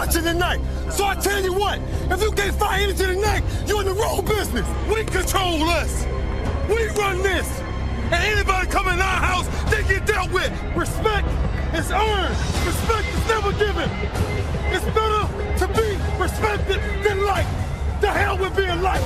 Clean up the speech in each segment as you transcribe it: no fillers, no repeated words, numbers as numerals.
watching tonight. So I tell you what, if you can't find energy tonight, you're in the wrong business. We control us. We run this. And anybody come in our house, they get dealt with. Respect is earned. Respect is never given. It's better to be respected than liked. The hell with being liked.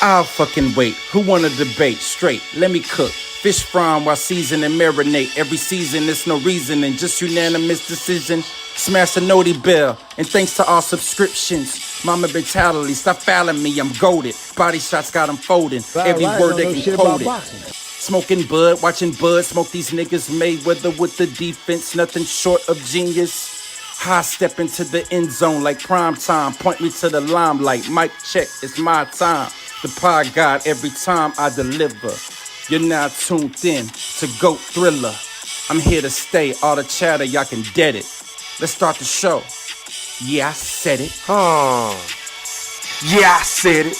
I'll fucking wait. Who wanna debate? Straight, let me cook. Fish frying while season and marinate. Every season, there's no reasoning, just unanimous decision. Smash the noti bell, and thanks to all subscriptions. Mama mentality, stop fouling me, I'm goated. Body shots got them folding, every word they can quote it. Smoking bud, watching bud, smoke these niggas Mayweather with the defense, nothing short of genius. High step into the end zone like prime time, point me to the limelight, mic check, it's my time. The pod god every time I deliver. You're now tuned in to GOAT Thriller. I'm here to stay, all the chatter, y'all can dead it. Let's start the show. Yeah, I said it. Yeah, I said it.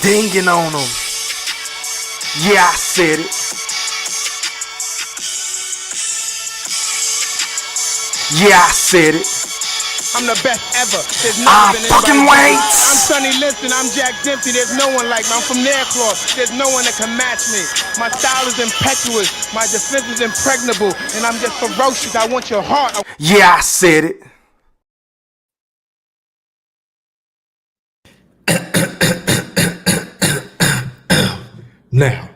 Dinging on them. Yeah, I said it. Yeah, I said it. I'm the best ever. There's never been fucking anybody. wait. I'm Sonny Liston. I'm Jack Dempsey. There's no one like me. I'm from Nairclaw. There's no one that can match me. My style is impetuous. My defense is impregnable. And I'm just ferocious. I want your heart. Yeah, I said it. Now,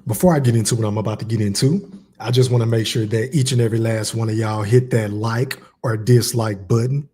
before I get into what I'm about to get into, I just want to make sure that each and every last one of y'all hit that like or dislike button.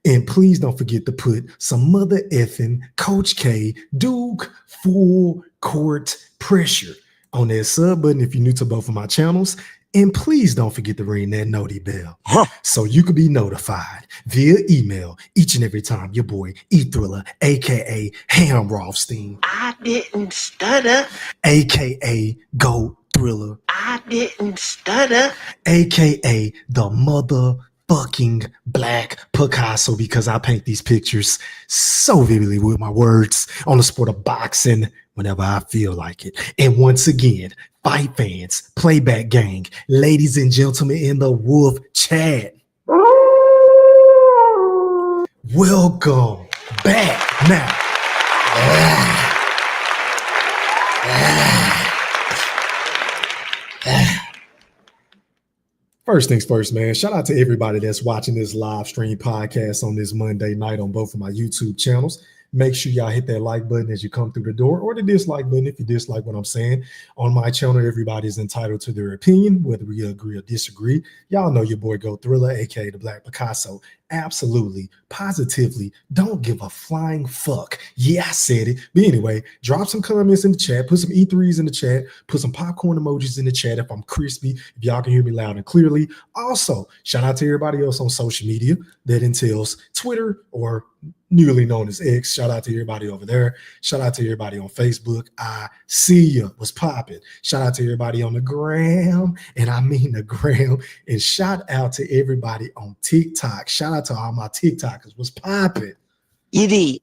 And please don't forget to put some mother effing Coach K Duke full court pressure on that sub button if you're new to both of my channels. And please don't forget to ring that noti bell so you can be notified via email each and every time your boy E-Thriller, aka Ham Rothstein. I didn't stutter. Aka GOAT Thriller. I didn't stutter. AKA the motherfucking Black Picasso, because I paint these pictures so vividly with my words on the sport of boxing whenever I feel like it. And once again, fight fans, playback gang, ladies and gentlemen in the Wolf chat, welcome back. Now, first things first, man. Shout out to everybody that's watching this live stream podcast on this Monday night on both of my YouTube channels. Make sure y'all hit that like button as you come through the door, or the dislike button if you dislike what I'm saying. On my channel, everybody's entitled to their opinion, whether we agree or disagree. Y'all know your boy GOAT Thriller, aka the Black Picasso. Absolutely, positively, don't give a flying fuck. Yeah, I said it. But anyway, drop some comments in the chat, put some E3s in the chat, put some popcorn emojis in the chat if I'm crispy, if y'all can hear me loud and clearly. Also, shout out to everybody else on social media that entails Twitter, or newly known as X. Shout out to everybody over there. Shout out to everybody on Facebook. I see you. What's popping? Shout out to everybody on the gram, and I mean the gram. And shout out to everybody on TikTok. Shout out to all my TikTokers. What's popping? Idiot.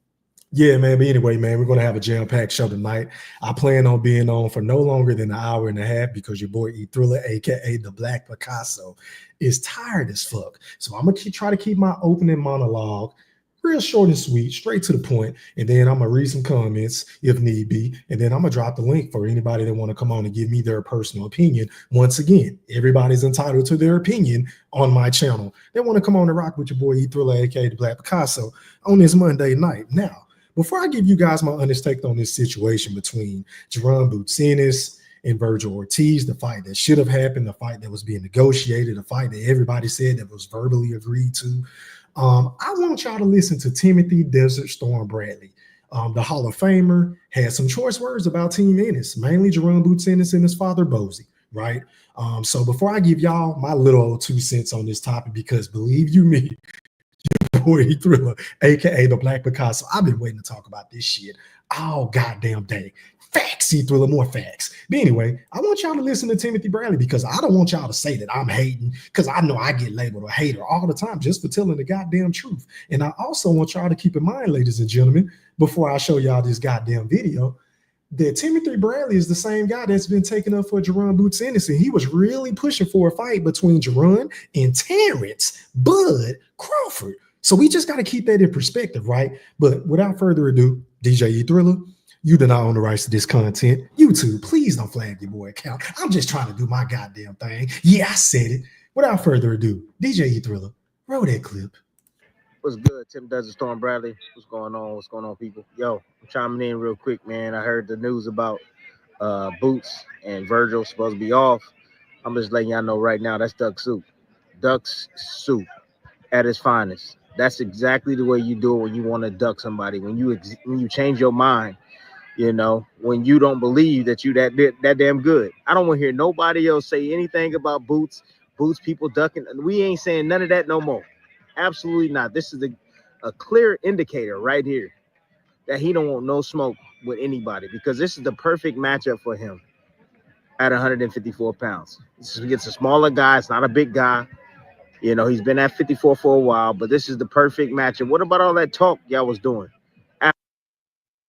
Yeah, man. But anyway, man, we're going to have a jam-packed show tonight. I plan on being on for no longer than an hour and a half because your boy E-Thriller, a.k.a. the Black Picasso, is tired as fuck. So I'm going to try to keep my opening monologue real short and sweet, straight to the point, and then I'm gonna read some comments if need be, and then I'm gonna drop the link for anybody that want to come on and give me their personal opinion. Once again, everybody's entitled to their opinion on my channel. They want to come on and rock with your boy E-Thriller, aka the Black Picasso, on this Monday night. Now, before I give you guys my honest take on this situation between Jaron Ennis and Vergil Ortiz, the fight that should have happened, the fight that was being negotiated, the fight that everybody said that was verbally agreed to, I want y'all to listen to Timothy Desert Storm Bradley. The Hall of Famer had some choice words about Team Ennis, mainly Jaron Ennis and his father Bozy, right? So before I give y'all my little old 2 cents on this topic, because believe you me, your boy E-Thriller, aka the Black Picasso, I've been waiting to talk about this shit all goddamn day. Facts, E-Thriller, more facts. But anyway, I want y'all to listen to Timothy Bradley, because I don't want y'all to say that I'm hating, because I know I get labeled a hater all the time just for telling the goddamn truth. And I also want y'all to keep in mind, ladies and gentlemen, before I show y'all this goddamn video, that Timothy Bradley is the same guy that's been taking up for Jaron Ennis, and he was really pushing for a fight between Jaron and Terrence Bud Crawford. So we just got to keep that in perspective, right? But without further ado, DJ E Thriller, you do not own the rights to this content. YouTube, please don't flag your boy account. I'm just trying to do my goddamn thing. Yeah, I said it. Without further ado, DJ E Thriller, roll that clip. What's good? Tim Desert Storm Bradley. What's going on? What's going on, people? Yo, I'm chiming in real quick, man. I heard the news about Boots and Virgil supposed to be off. I'm just letting y'all know right now, that's duck soup. Duck's soup at its finest. That's exactly the way you do it when you want to duck somebody. When you change your mind, you know, when you don't believe that you that damn good. I don't want to hear nobody else say anything about Boots people ducking. We ain't saying none of that no more. Absolutely not. This is a clear indicator right here that he don't want no smoke with anybody, because this is the perfect matchup for him at 154 pounds. This is against a smaller guy. It's not a big guy. You know, he's been at 54 for a while, but this is the perfect matchup. What about all that talk y'all was doing?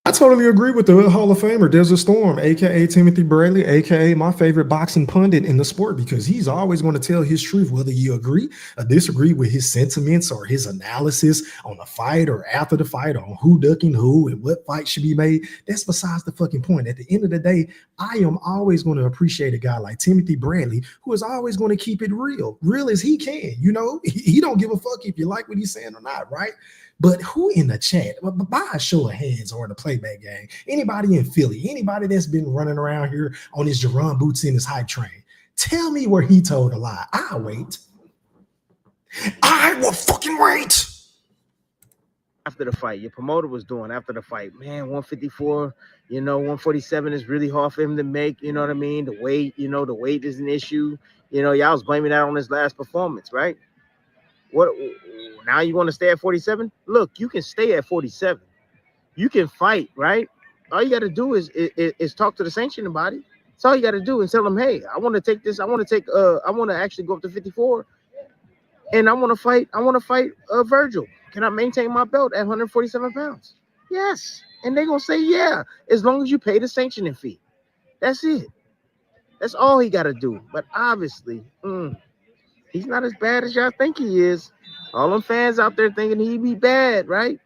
I totally agree with the Hall of Famer, Desert Storm, aka Timothy Bradley, aka my favorite boxing pundit in the sport, because he's always going to tell his truth, whether you agree or disagree with his sentiments or his analysis on the fight or after the fight on who ducking who and what fight should be made. That's besides the fucking point. At the end of the day, I am always going to appreciate a guy like Timothy Bradley, who is always going to keep it real as he can. You know, he don't give a fuck if you like what he's saying or not, right? But who in the chat, by a show of hands or in the playback game, anybody in Philly, anybody that's been running around here on his Jaron Ennis hype train, tell me where he told a lie. I'll wait. I will fucking wait. After the fight, your promoter was doing after the fight, man, 154, you know, 147 is really hard for him to make, you know what I mean? The weight is an issue. You know, y'all was blaming that on his last performance, right? What now you want to stay at 47? Look, you can stay at 47. You can fight, right? All you got to do is talk to the sanctioning body. That's all you got to do, and tell them, hey, I want to take this. I want to actually go up to 54, and I want to fight Virgil. Can I maintain my belt at 147 pounds? Yes. And they're going to say, yeah, as long as you pay the sanctioning fee. That's it. That's all he got to do. But obviously, he's not as bad as y'all think he is. All them fans out there thinking he'd be bad, right?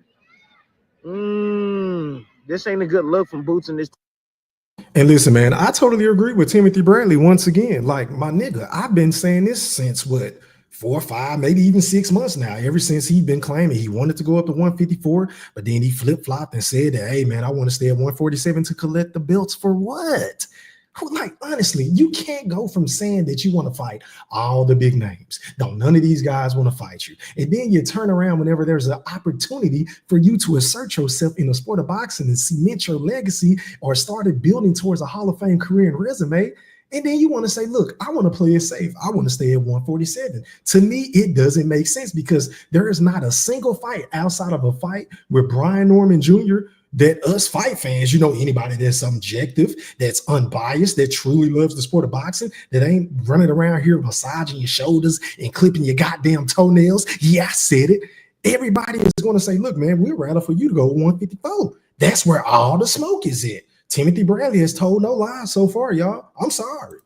This ain't a good look from Boots in this. And listen, man, I totally agree with Timothy Bradley once again. Like, my nigga, I've been saying this since 4 or 5, maybe even 6 months now, ever since he'd been claiming he wanted to go up to 154, but then he flip-flopped and said that, hey, man, I want to stay at 147 to collect the belts for what? Like, honestly, you can't go from saying that you want to fight all the big names. Don't none of these guys want to fight you. And then you turn around whenever there's an opportunity for you to assert yourself in the sport of boxing and cement your legacy or started building towards a Hall of Fame career and resume. And then you want to say, look, I want to play it safe. I want to stay at 147. To me, it doesn't make sense, because there is not a single fight outside of a fight with Brian Norman Jr. that us fight fans, you know, anybody that's objective, that's unbiased, that truly loves the sport of boxing, that ain't running around here massaging your shoulders and clipping your goddamn toenails. Yeah, I said it. Everybody is going to say, look, man, we'd rather for you to go 154. That's where all the smoke is at. Timothy Bradley has told no lies so far, y'all. I'm sorry.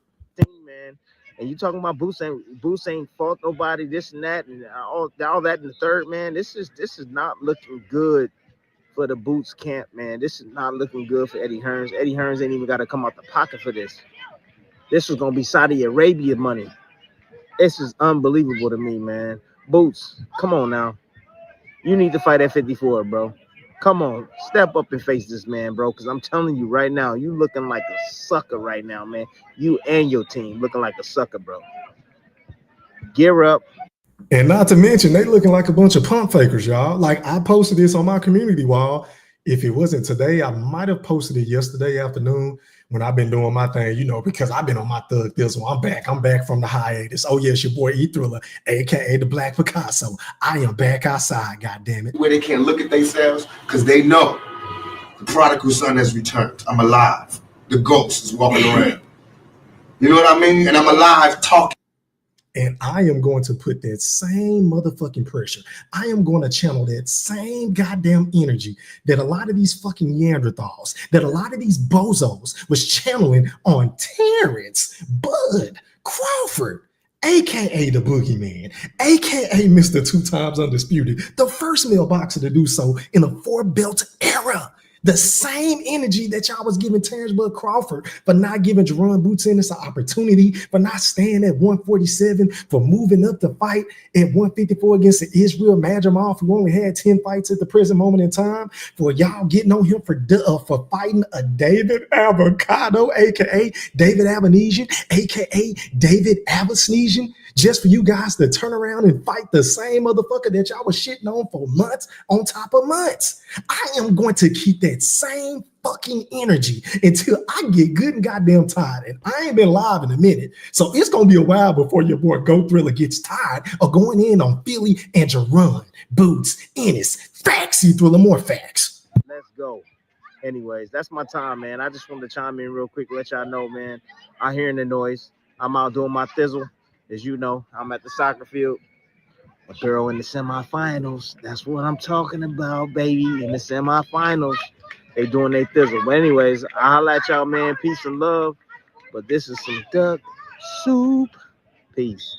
Man. And you talking about Boots ain't fought nobody, this and that, and all that in the third, man. This is not looking good for the Boots camp, man. This is not looking good for Eddie Hearns. Eddie Hearns ain't even got to come out the pocket for this. This was going to be Saudi Arabia money. This is unbelievable to me, man. Boots, come on now. You need to fight at 54, bro. Come on, step up and face this man, bro, because I'm telling you right now, you looking like a sucker right now, man. You and your team looking like a sucker, bro. Gear up. And not to mention, they looking like a bunch of pump fakers, y'all. Like, I posted this on my community wall. If it wasn't today, I might have posted it yesterday afternoon when I've been doing my thing, you know, because I've been on my thug thistle. I'm back from the hiatus. Oh, yes, your boy E Thriller, aka the Black Picasso. I am back outside, goddammit. Where they can't look at themselves because they know the prodigal son has returned. I'm alive. The ghost is walking around. You know what I mean? And I'm alive talking. And I am going to put that same motherfucking pressure. I am going to channel that same goddamn energy that a lot of these fucking Neanderthals, that a lot of these bozos was channeling on Terrence Bud Crawford, aka the Boogeyman, aka Mr. 2 times undisputed, the first male boxer to do so in a 4-belt era. The same energy that y'all was giving Terrence Bud Crawford for not giving Jaron Boots Ennis an opportunity, for not staying at 147, for moving up to fight at 154 against the Israel Madrimov, who only had 10 fights at the present moment in time, for y'all getting on him for fighting a David Avocado, aka David Avanesian, aka David Avasnesian, just for you guys to turn around and fight the same motherfucker that y'all was shitting on for months on top of months. I am going to keep that same fucking energy until I get good and goddamn tired. And I ain't been live in a minute. So it's going to be a while before your boy Go Thriller gets tired of going in on Philly and Jaron Boots Ennis. Facts, you Thriller, more facts. Let's go. Anyways, that's my time, man. I just wanted to chime in real quick, let y'all know, man. I hearing the noise. I'm out doing my thizzle. As you know, I'm at the soccer field. A girl in the semifinals. That's what I'm talking about, baby. In the semifinals, they doing their thizzle. But anyways, I'll holla at y'all, man. Peace and love. But this is some duck soup. Peace.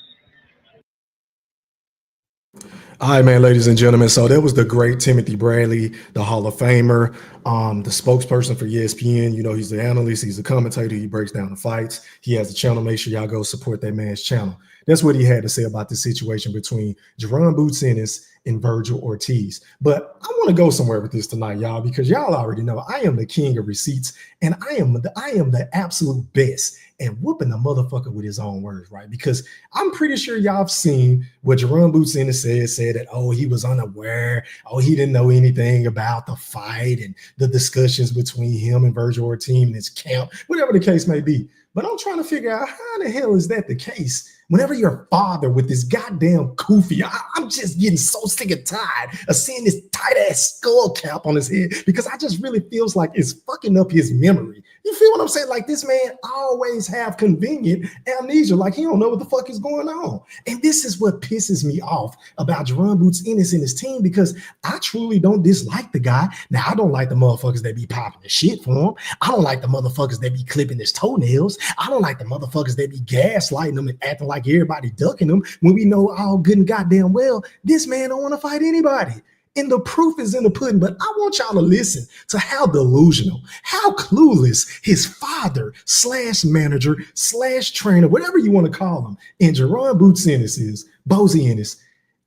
All right, man, ladies and gentlemen. So that was the great Timothy Bradley, the Hall of Famer, the spokesperson for ESPN. You know, he's the analyst, he's the commentator, he breaks down the fights. He has a channel. Make sure y'all go support that man's channel. That's what he had to say about the situation between Jaron Boots Ennis and Vergil Ortiz. But I want to go somewhere with this tonight, y'all, because y'all already know I am the king of receipts, and I am the absolute best at whooping the motherfucker with his own words, right? Because I'm pretty sure y'all have seen what Jaron Boots Ennis said that, oh, he was unaware, oh, he didn't know anything about the fight and the discussions between him and Vergil Ortiz and his camp, whatever the case may be. But I'm trying to figure out how the hell is that the case whenever your father with this goddamn kufi, I'm just getting so sick and tired of seeing this tight-ass skull cap on his head because I just really feels like it's fucking up his memory. You feel what I'm saying? Like this man always have convenient amnesia, like he don't know what the fuck is going on. And this is what pisses me off about Jaron Boots Ennis and his team, because I truly don't dislike the guy. Now, I don't like the motherfuckers that be popping the shit for him. I don't like the motherfuckers that be clipping his toenails. I don't like the motherfuckers that be gaslighting him and acting like everybody ducking him when we know all good and goddamn well this man don't want to fight anybody. And the proof is in the pudding. But I want y'all to listen to how delusional, how clueless his father / manager / trainer, whatever you want to call him, and Jaron Boots Ennis is. Bozy Ennis,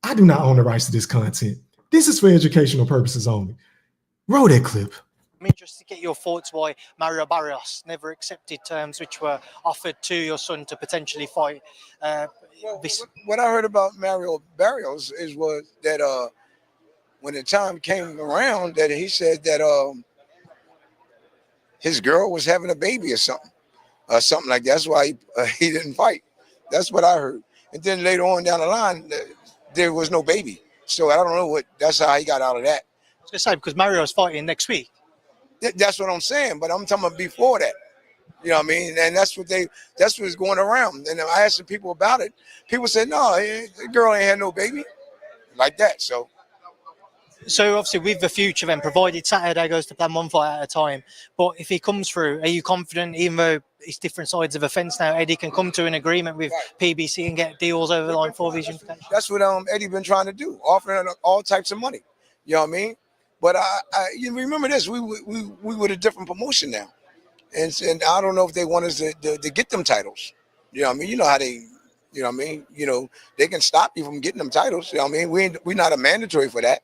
I do not own the rights to this content. This is for educational purposes only. Roll that clip. I'm interested to get your thoughts why Mario Barrios never accepted terms which were offered to your son to potentially fight. What I heard about Mario Barrios was that when the time came around, that he said that his girl was having a baby or something like that. That's why he didn't fight. That's what I heard. And then later on down the line, there was no baby. So I don't know that's how he got out of that. I was going to say, because Mario's fighting next week. That's what I'm saying, but I'm talking about before that. You know what I mean? And that's what's going around. And I asked some people about it. People said, no, the girl ain't had no baby like that. So obviously with the future then, provided Saturday goes to plan one fight at a time, but if he comes through, are you confident, even though it's different sides of the fence now, Eddie can come to an agreement with PBC and get deals over the line for Vision? That's what Eddie been trying to do, offering all types of money. You know what I mean? But you remember this, we with a different promotion now. And I don't know if they want us to get them titles. You know what I mean? You know how they, you know what I mean? You know, they can stop you from getting them titles. You know what I mean? We're not a mandatory for that.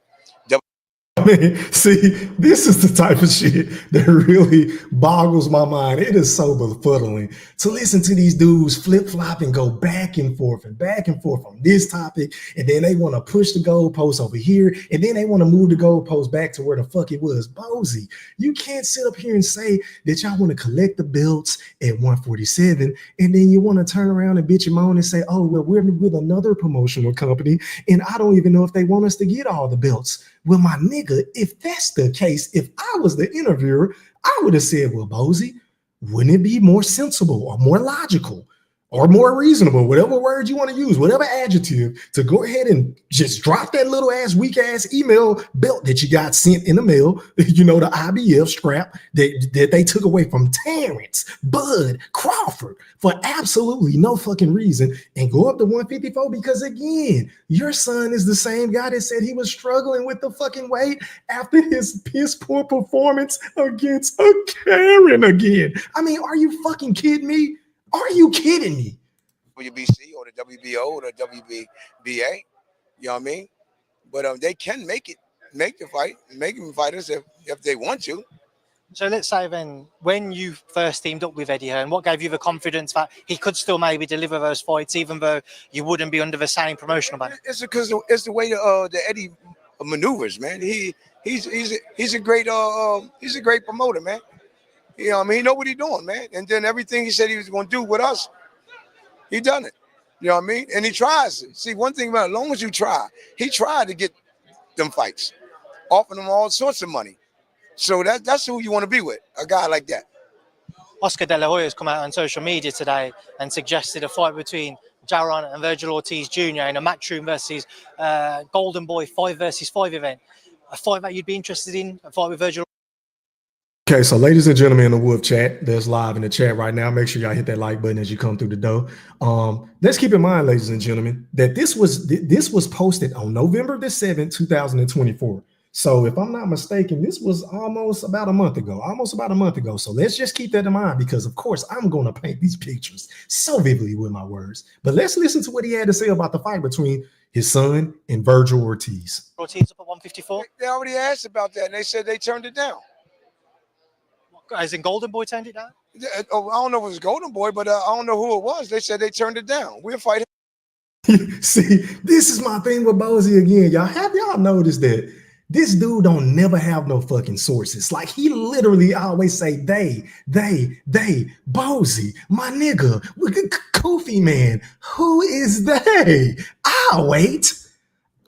See, this is the type of shit that really boggles my mind. It is so befuddling to listen to these dudes flip-flop and go back and forth on this topic, and then they want to push the goalpost over here, and then they want to move the goalpost back to where the fuck it was. Bozy, you can't sit up here and say that y'all want to collect the belts at 147, and then you want to turn around and bitch and moan and say, oh, well, we're with another promotional company, and I don't even know if they want us to get all the belts. Well, my nigga, if that's the case, if I was the interviewer, I would have said, well, Bozy, wouldn't it be more sensible or more logical or more reasonable, whatever word you want to use, whatever adjective, to go ahead and just drop that little ass weak ass email belt that you got sent in the mail, you know, the IBF strap that they took away from Terrence Bud Crawford for absolutely no fucking reason, and go up to 154 because, again, your son is the same guy that said he was struggling with the fucking weight after his piss poor performance against a Karen again. I mean, are you fucking kidding me? Are you kidding me? WBC or the WBO or the WBA, you know what I mean? But they can make the fight, make them fighters if they want to. So let's say then, when you first teamed up with Eddie Hearn, what gave you the confidence that he could still maybe deliver those fights, even though you wouldn't be under the same promotional banner? It's because it's the way the Eddie maneuvers, man. He's a great promoter, man. You know what I mean? He know what he's doing, man. And then everything he said he was going to do with us, he done it. You know what I mean? And he tries. See, one thing about it, as long as you try, he tried to get them fights, offering them all sorts of money. So that's who you want to be with, a guy like that. Oscar De La Hoya has come out on social media today and suggested a fight between Jaron and Vergil Ortiz Jr. in a Matchroom versus Golden Boy 5 versus 5 event. A fight that you'd be interested in, a fight with Vergil. Okay, so ladies and gentlemen in the Wolf chat that's live in the chat right now, make sure y'all hit that like button as you come through the door. Let's keep in mind, ladies and gentlemen, that this was posted on November the 7th, 2024. So if I'm not mistaken, this was almost about a month ago. So let's just keep that in mind, because of course I'm going to paint these pictures so vividly with my words. But let's listen to what he had to say about the fight between his son and Vergil Ortiz. Ortiz up at 154. They already asked about that, and they said they turned it down. As in Golden Boy turned it down? I don't know if it was Golden Boy, but I don't know who it was. They said they turned it down. We'll fight him. See, this is my thing with Bozy again. Y'all noticed that this dude don't never have no fucking sources. Like, he literally always say they, Bozy, my nigga, Kofi man. Who is they? I'll wait.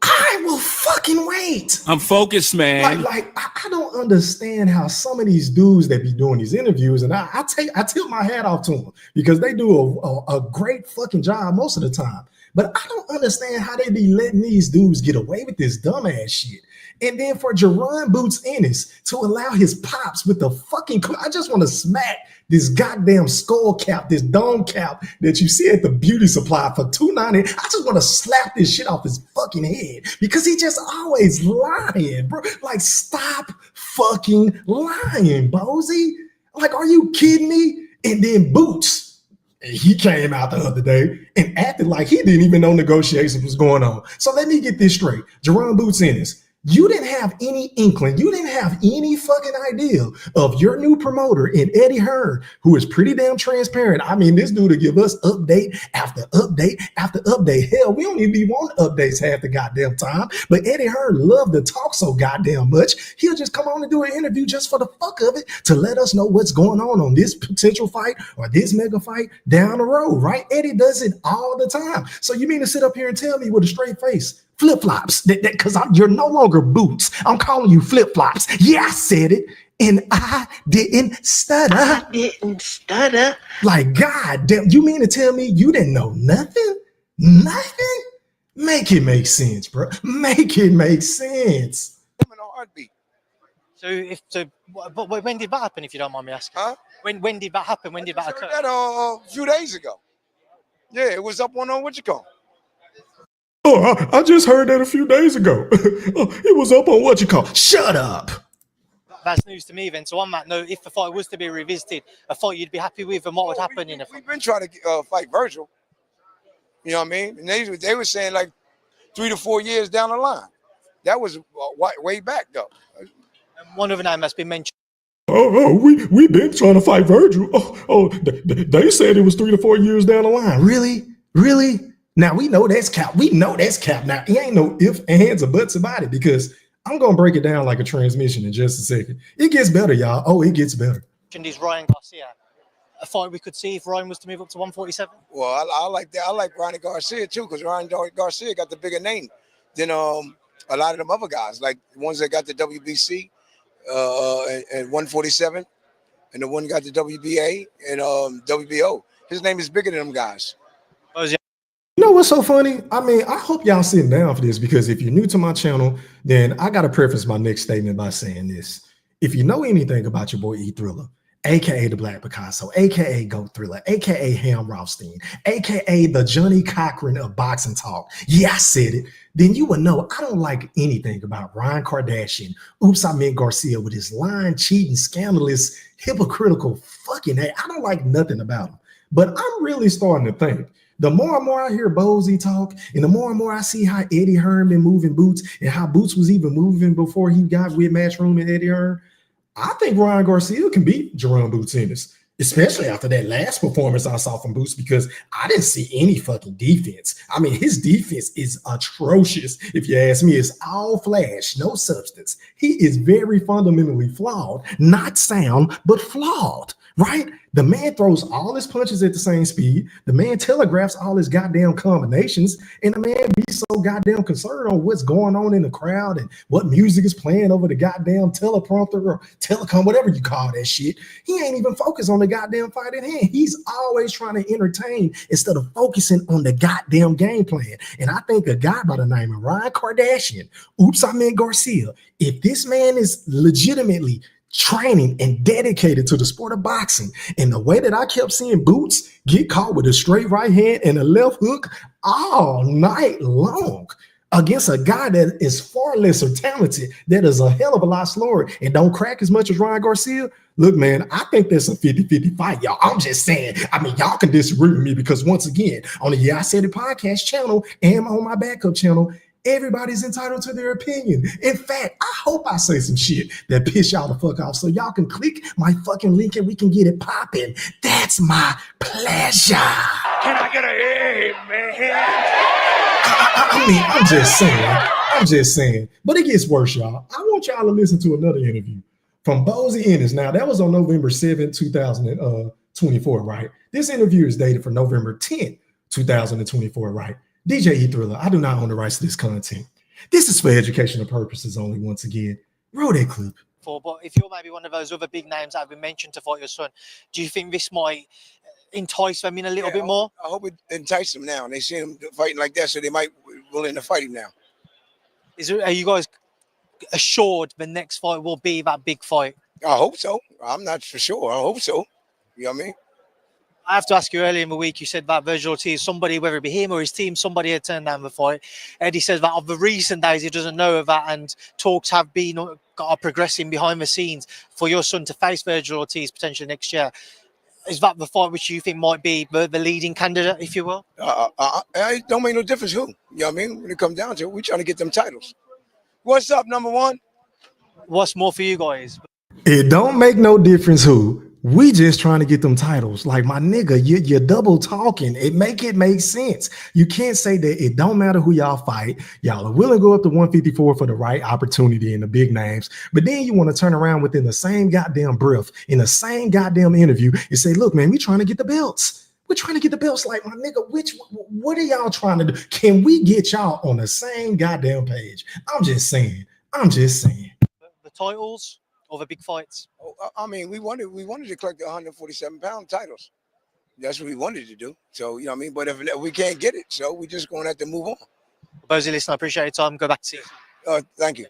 I will fucking wait. I'm focused, man. Like I don't understand how some of these dudes that be doing these interviews, and I tilt my hat off to them because they do a great fucking job most of the time. But I don't understand how they be letting these dudes get away with this dumbass shit. And then for Jaron Boots Ennis to allow his pops with the fucking, I just want to smack this goddamn skull cap, this dome cap that you see at the beauty supply for $2.90. I just want to slap this shit off his fucking head because he just always lying, bro. Like, stop fucking lying, Bozy. Like, are you kidding me? And then Boots, he came out the other day and acted like he didn't even know negotiations was going on. So let me get this straight. Jaron Boots Ennis, you didn't have any inkling, you didn't have any fucking idea of your new promoter in Eddie Hearn, who is pretty damn transparent. I mean, this dude will give us update after update after update. Hell, we don't even want updates half the goddamn time. But Eddie Hearn loved to talk so goddamn much, he'll just come on and do an interview just for the fuck of it to let us know what's going on this potential fight or this mega fight down the road, right? Eddie does it all the time. So you mean to sit up here and tell me with a straight face, flip-flops, because you're no longer Boots. I'm calling you flip-flops. Yeah, I said it, and I didn't stutter. Like, God damn, you mean to tell me you didn't know nothing? Nothing? Make it make sense, bro. Make it make sense. I'm in a heartbeat. But when did that happen, if you don't mind me asking? Huh? When did that happen? When did that occur? That a few days ago. Yeah, it was up on what you call. Oh, I just heard that a few days ago. It was up on what you call. Shut up. That's news to me then. So on that note, if the fight was to be revisited, a fight you'd be happy with, and what would happen in a fight? We've been trying to fight Vergil. You know what I mean? And they were saying like 3 to 4 years down the line. That was way back though. And one other name that's been mentioned. We've been trying to fight Vergil. They said it was 3 to 4 years down the line. Really? Now, we know that's cap. Now, it ain't no ifs, ands, or buts about it, because I'm going to break it down like a transmission in just a second. It gets better, y'all. Oh, it gets better. Is Ryan Garcia a fight we could see if Ryan was to move up to 147? Well, I like that. I like Ryan Garcia, too, because Ryan Garcia got the bigger name than a lot of them other guys, like the ones that got the WBC and 147, and the one got the WBA and WBO. His name is bigger than them guys. You know what's so funny? I mean, I hope y'all sitting down for this, because if you're new to my channel, then I got to preface my next statement by saying this. If you know anything about your boy E Thriller, aka the Black Picasso, aka Goat Thriller, aka Ham Rothstein, aka the Johnny Cochran of boxing talk, yeah, I said it, then you would know I don't like anything about Ryan Kardashian, Oops, I Meant Garcia, with his lying, cheating, scandalous, hypocritical fucking I don't like nothing about him. But I'm really starting to think, the more and more I hear Bozy talk, and the more and more I see how Eddie Hearn been moving Boots, and how Boots was even moving before he got with Matchroom and Eddie Hearn, I think Ryan Garcia can beat Jaron Boots Ennis, especially after that last performance I saw from Boots, because I didn't see any fucking defense. I mean, his defense is atrocious. If you ask me, it's all flash, no substance. He is very fundamentally flawed, not sound, but flawed, right? The man throws all his punches at the same speed. The man telegraphs all his goddamn combinations, and the man be so goddamn concerned on what's going on in the crowd and what music is playing over the goddamn teleprompter or telecom, whatever you call that shit. He ain't even focused on the goddamn fight at hand. He's always trying to entertain instead of focusing on the goddamn game plan. And I think a guy by the name of Ryan Kardashian, Oops, I Meant Garcia, if this man is legitimately training and dedicated to the sport of boxing, and the way that I kept seeing Boots get caught with a straight right hand and a left hook all night long against a guy that is far lesser talented, that is a hell of a lot slower and don't crack as much as Ryan Garcia. Look, man, I think that's a 50-50 fight, y'all. I'm just saying. I mean, y'all can disagree with me, because once again, on the Yeah I Said It podcast channel and on my backup channel, everybody's entitled to their opinion. In fact, I hope I say some shit that piss y'all the fuck off, so y'all can click my fucking link and we can get it popping. That's my pleasure. Can I get a amen? I mean, I'm just saying. But it gets worse, y'all. I want y'all to listen to another interview from Bozy Ennis. Now, that was on November 7th, 2024, right? This interview is dated for November 10th, 2024, right? DJ E Thriller, I do not own the rights to this content. This is for educational purposes only, once again. Roll that clip. But if you're maybe one of those other big names that have been mentioned to fight your son, do you think this might entice them in a little bit more? I hope it entices them now. And they see him fighting like that, so they might be willing to fight him now. Are you guys assured the next fight will be that big fight? I hope so. I'm not for sure. I hope so. You know what I mean? I have to ask you, earlier in the week, you said that Vergil Ortiz, somebody, whether it be him or his team, somebody had turned down the fight. Eddie says that of the recent days, he doesn't know of that, and talks have been are progressing behind the scenes for your son to face Vergil Ortiz potentially next year. Is that the fight which you think might be the leading candidate, if you will? It don't make no difference who. You know what I mean? When it comes down to it, we're trying to get them titles. What's up, number one? What's more for you guys? It don't make no difference who. We just trying to get them titles. Like, my nigga, you're double talking. It make sense. You can't say that it don't matter who y'all fight. Y'all are willing to go up to 154 for the right opportunity and the big names. But then you want to turn around within the same goddamn breath, in the same goddamn interview, and say, look, man, we trying to get the belts. We're trying to get the belts. Like, my nigga, what are y'all trying to do? Can we get y'all on the same goddamn page? I'm just saying. The titles or the big fights? I mean, we wanted to collect the 147-pound titles. That's what we wanted to do. So, you know what I mean? But if we can't get it, so we're just going to have to move on. Bozy, listen, I appreciate your time. Go back to see you. Thank you.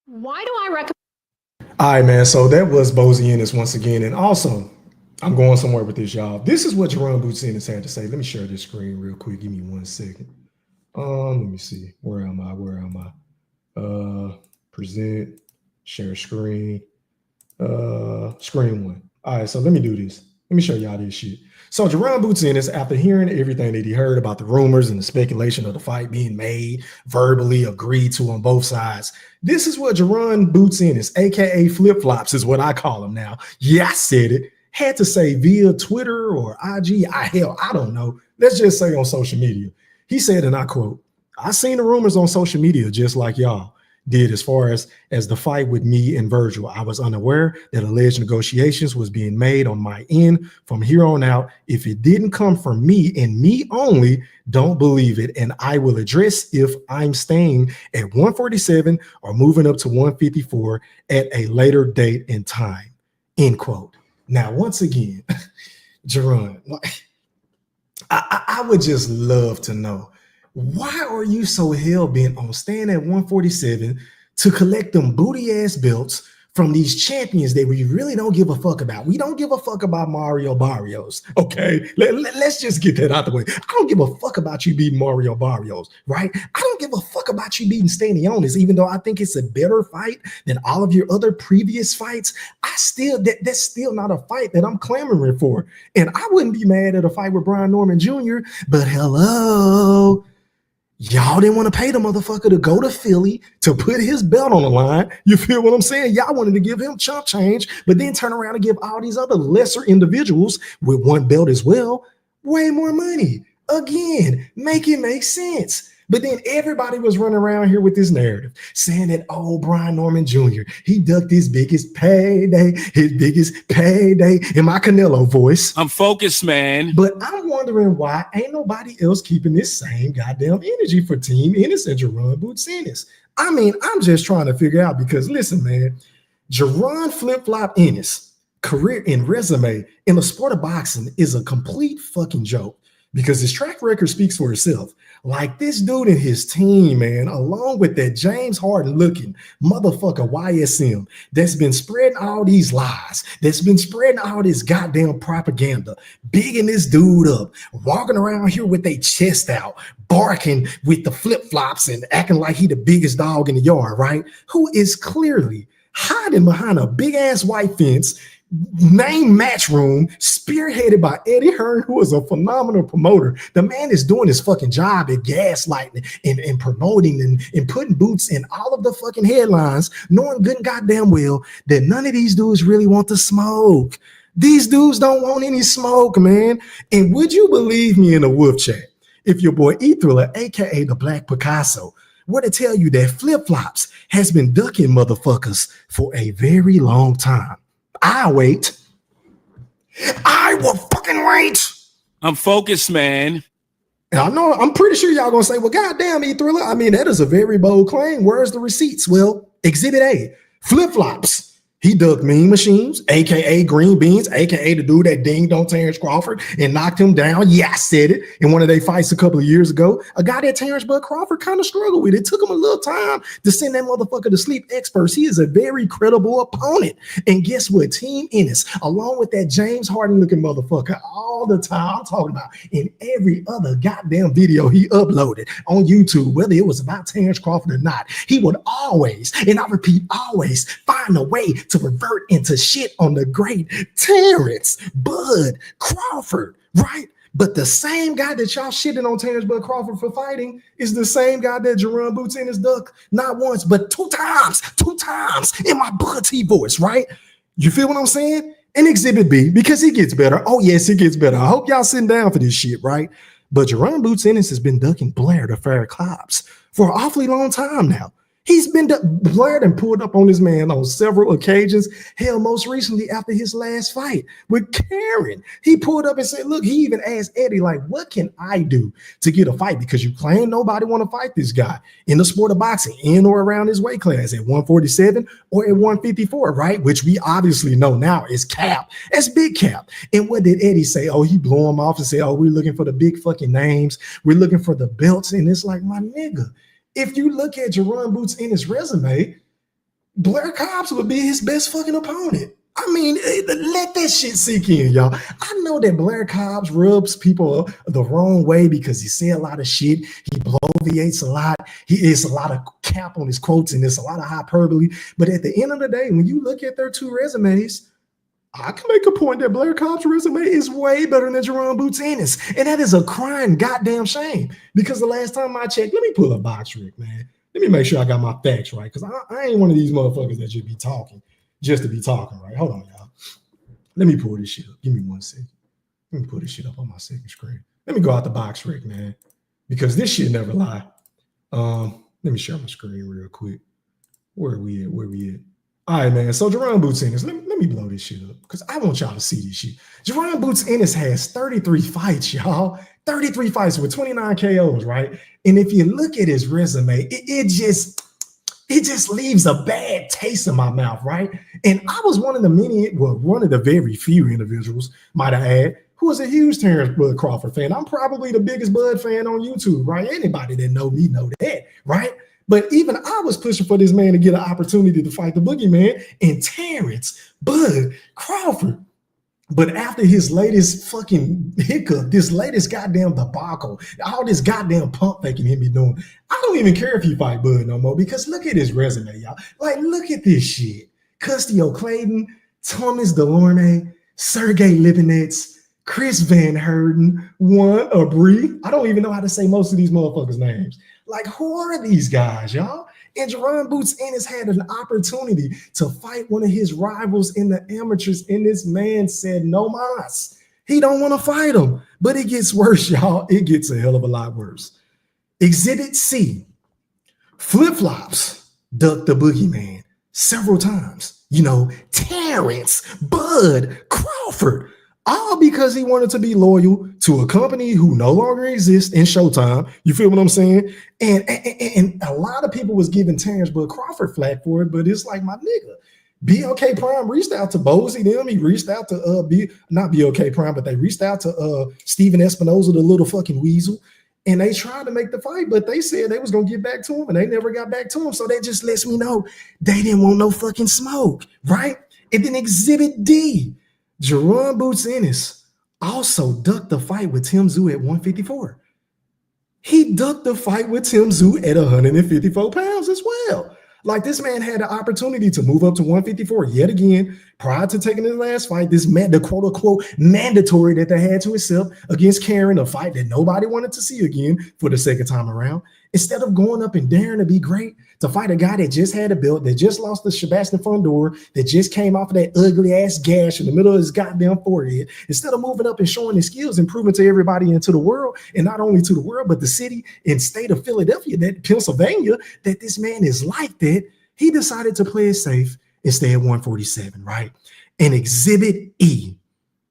Why do I recommend? All right, man. So that was Bozy Ennis once again. And also, I'm going somewhere with this, y'all. This is what Jaron Boots Ennis had to say. Let me share this screen real quick. Give me 1 second. Let me see. Where am I? Present, share screen, screen one. All right, so let me do this. Let me show y'all this shit. So Jaron Boots Ennis, after hearing everything that he heard about the rumors and the speculation of the fight being made, verbally agreed to on both sides, this is what Jaron Boots Ennis, aka Flip Flops, is what I call him now. Yeah, I said it. Had to say via Twitter or IG. I don't know. Let's just say on social media. He said, and I quote, "I seen the rumors on social media just like y'all did as far as the fight with me and Vergil. I was unaware that alleged negotiations was being made on my end. From here on out, if it didn't come from me and me only, don't believe it. And I will address if I'm staying at 147 or moving up to 154 at a later date and time." End quote. Now, once again, Jaron, I would just love to know, why are you so hell-bent on staying at 147 to collect them booty-ass belts from these champions that we really don't give a fuck about? We don't give a fuck about Mario Barrios, okay? Let's just get that out the way. I don't give a fuck about you beating Mario Barrios, right? I don't give a fuck about you beating Stanionis, even though I think it's a better fight than all of your other previous fights. That's still not a fight that I'm clamoring for. And I wouldn't be mad at a fight with Brian Norman Jr., but hello, y'all didn't want to pay the motherfucker to go to Philly to put his belt on the line. You feel what I'm saying? Y'all wanted to give him chump change, but then turn around and give all these other lesser individuals with one belt as well way more money. Again, make it make sense. But then everybody was running around here with this narrative saying that, oh, Brian Norman Jr., he ducked his biggest payday in my Canelo voice. I'm focused, man. But I'm wondering why ain't nobody else keeping this same goddamn energy for Team Ennis and Jaron Ennis. I mean, I'm just trying to figure out, because listen, man, Jaron Flip-Flop Ennis' career and resume in the sport of boxing is a complete fucking joke, because his track record speaks for itself. Like, this dude and his team, man, along with that James Harden looking motherfucker YSM that's been spreading all these lies, that's been spreading all this goddamn propaganda, bigging this dude up, walking around here with their chest out, barking with the flip-flops and acting like he the biggest dog in the yard, right? Who is clearly hiding behind a big-ass white fence, main match room, spearheaded by Eddie Hearn, who is a phenomenal promoter. The man is doing his fucking job at gaslighting and promoting and putting boots in all of the fucking headlines, knowing good and goddamn well that none of these dudes really want to smoke. These dudes don't want any smoke, man. And would you believe me in the wolf chat if your boy E Thriller, aka the Black Picasso, were to tell you that Flip-Flops has been ducking motherfuckers for a very long time? I wait. I will fucking wait. I'm focused, man. And I know, I'm pretty sure y'all gonna say, well, goddamn, E Thriller. I mean, that is a very bold claim. Where's the receipts? Well, Exhibit A, Flip-Flops. He ducked Mean Machines, aka Green Beans, aka the dude that dinged on Terrence Crawford and knocked him down. Yeah, I said it in one of their fights a couple of years ago. A guy that Terrence Bud Crawford kind of struggled with. It took him a little time to send that motherfucker to sleep. Experts. He is a very credible opponent. And guess what? Team Ennis, along with that James Harden looking motherfucker, all the time, I'm talking about in every other goddamn video he uploaded on YouTube, whether it was about Terrence Crawford or not, he would always, and I repeat, always find a way to revert into shit on the great Terrence Bud Crawford, right? But the same guy that y'all shitting on Terrence Bud Crawford for fighting is the same guy that Jaron Ennis duck not once, but two times in my Booker T voice, right? You feel what I'm saying? And Exhibit B, because he gets better. Oh, yes, it gets better. I hope y'all sitting down for this shit, right? But Jaron Ennis has been ducking Blair the Fair Cops for an awfully long time now. He's been Blair and pulled up on this man on several occasions. Hell, most recently after his last fight with Karen, he pulled up and said, look, he even asked Eddie, like, what can I do to get a fight? Because you claim nobody want to fight this guy in the sport of boxing, in or around his weight class at 147 or at 154, right? Which we obviously know now is cap. That's big cap. And what did Eddie say? Oh, he blew him off and said, oh, we're looking for the big fucking names. We're looking for the belts. And it's like, my nigga, if you look at Jaron Ennis' resume, Blair Cobbs would be his best fucking opponent. I mean, let that shit sink in, y'all. I know that Blair Cobbs rubs people the wrong way because he say a lot of shit. He bloviates a lot. He is a lot of cap on his quotes and there's a lot of hyperbole. But at the end of the day, when you look at their two resumes, I can make a point that Blair Cobb's resume is way better than Jaron Ennis. And that is a crying goddamn shame. Because the last time I checked, let me pull up Box Rick, man. Let me make sure I got my facts right. Because I ain't one of these motherfuckers that should be talking just to be talking, right? Hold on, y'all. Let me pull this shit up. Give me 1 second. Let me pull this shit up on my second screen. Let me go out the Box Rick, man. Because this shit never lie. Let me share my screen real quick. Where we at? All right, man. So Jaron Ennis, let me blow this shit up because I want y'all to see this shit. Jaron Ennis has 33 fights, y'all. 33 fights with 29 KOs, right? And if you look at his resume, it just, it just leaves a bad taste in my mouth, right? And I was one of the very few individuals, might I add, who was a huge Terrence Bud Crawford fan. I'm probably the biggest Bud fan on YouTube, right? Anybody that know me know that, right? But even I was pushing for this man to get an opportunity to fight the boogeyman, and Terrence Bud Crawford. But after his latest fucking hiccup, this latest goddamn debacle, all this goddamn pump faking him be doing, I don't even care if he fight Bud no more, because look at his resume, y'all. Like, look at this shit. Custio Clayton, Thomas Delorme, Sergey Lipinets, Chris Van Herden, Juan Abri. I don't even know how to say most of these motherfuckers' names. Like, who are these guys, y'all? And Jaron Boots Ennis had an opportunity to fight one of his rivals in the amateurs, and this man said no mas. He don't want to fight him. But it gets worse, y'all. It gets a hell of a lot worse. Exhibit C, flip-flops ducked the boogeyman several times. You know, Terrence Bud Crawford, all because he wanted to be loyal to a company who no longer exists in Showtime. You feel what I'm saying? And a lot of people was giving Terrence Bud Crawford flack for it, but it's like, my nigga, BLK Prime reached out to Bozy them. He reached out to not BLK Prime, but they reached out to Steven Espinoza, the little fucking weasel. And they tried to make the fight, but they said they was gonna get back to him, and they never got back to him. So that just lets me know they didn't want no fucking smoke, right? And then Exhibit D, Jaron Boots Ennis also ducked the fight with Tim Tszyu at 154. He ducked the fight with Tim Tszyu at 154 pounds as well. Like, this man had the opportunity to move up to 154 yet again prior to taking his last fight. The quote unquote mandatory that they had to accept against Karen, a fight that nobody wanted to see again for the second time around. Instead of going up and daring to be great, to fight a guy that just had a belt, that just lost to Sebastian Fundora, that just came off of that ugly ass gash in the middle of his goddamn forehead, instead of moving up and showing his skills and proving to everybody and to the world, and not only to the world, but the city and state of Philadelphia, that Pennsylvania, that this man is like that, he decided to play it safe and stay at 147, right? And Exhibit E,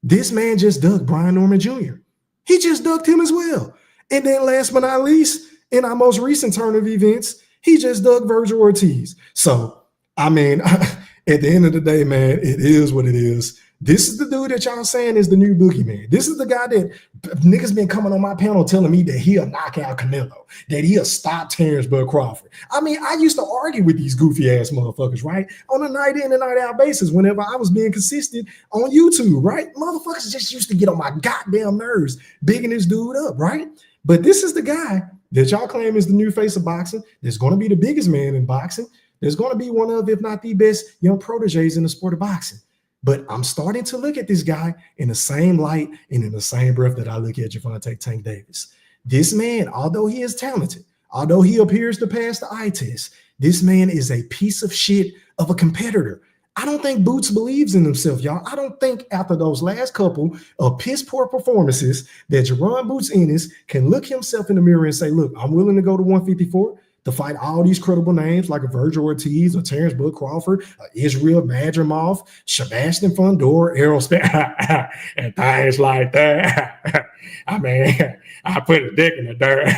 this man just ducked Brian Norman Jr. He just ducked him as well. And then last but not least, in our most recent turn of events, he just Duckn Vergil Ortiz. So, I mean, at the end of the day, man, it is what it is. This is the dude that y'all saying is the new boogeyman. This is the guy that niggas been coming on my panel telling me that he'll knock out Canelo, that he'll stop Terrence Bud Crawford. I mean, I used to argue with these goofy ass motherfuckers, right? On a night in and night out basis whenever I was being consistent on YouTube, right? Motherfuckers just used to get on my goddamn nerves, bigging this dude up, right? But this is the guy that y'all claim is the new face of boxing. There's going to be the biggest man in boxing. There's going to be one of, if not the best, young proteges in the sport of boxing. But I'm starting to look at this guy in the same light and in the same breath that I look at Gervonta Tank Davis. This man, although he is talented, although he appears to pass the eye test, this man is a piece of shit of a competitor. I don't think Boots believes in himself, y'all. I don't think after those last couple of piss poor performances that Jaron Boots Ennis can look himself in the mirror and say, look, I'm willing to go to 154 to fight all these credible names like a Vergil Ortiz or Terrence Bud Crawford, Israel Madrimov, Sebastian Fundora, Errol Spence, and things like that. I mean, I put a dick in the dirt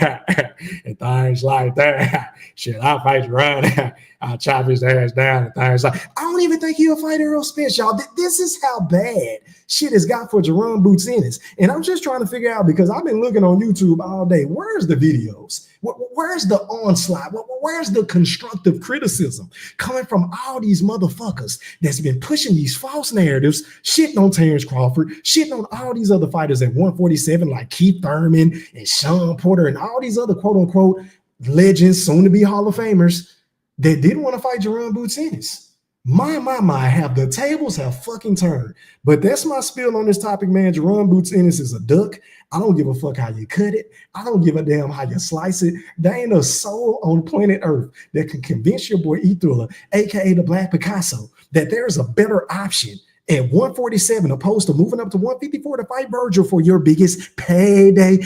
and things like that. Shit, I'll fight Jaron. I'll chop his ass down and things like that. I don't even think he'll fight Errol Spence, y'all. This is how bad shit has got for Jaron Boots Ennis. And I'm just trying to figure out, because I've been looking on YouTube all day, where's the videos? Where's the onslaught? Where's the constructive criticism coming from all these motherfuckers that's been pushing these false narratives, shitting on Terrence Crawford, shitting on all these other fighters at 147 like Keith Thurman and Sean Porter and all these other quote-unquote legends, soon-to-be Hall of Famers, that didn't want to fight Jaron Boots Ennis. The tables have fucking turned. But that's my spiel on this topic, man. Jaron Boots Ennis is a duck. I don't give a fuck how you cut it. I don't give a damn how you slice it. There ain't a soul on planet Earth that can convince your boy Thriller, aka the Black Picasso, that there is a better option at 147 opposed to moving up to 154 to fight Vergil for your biggest payday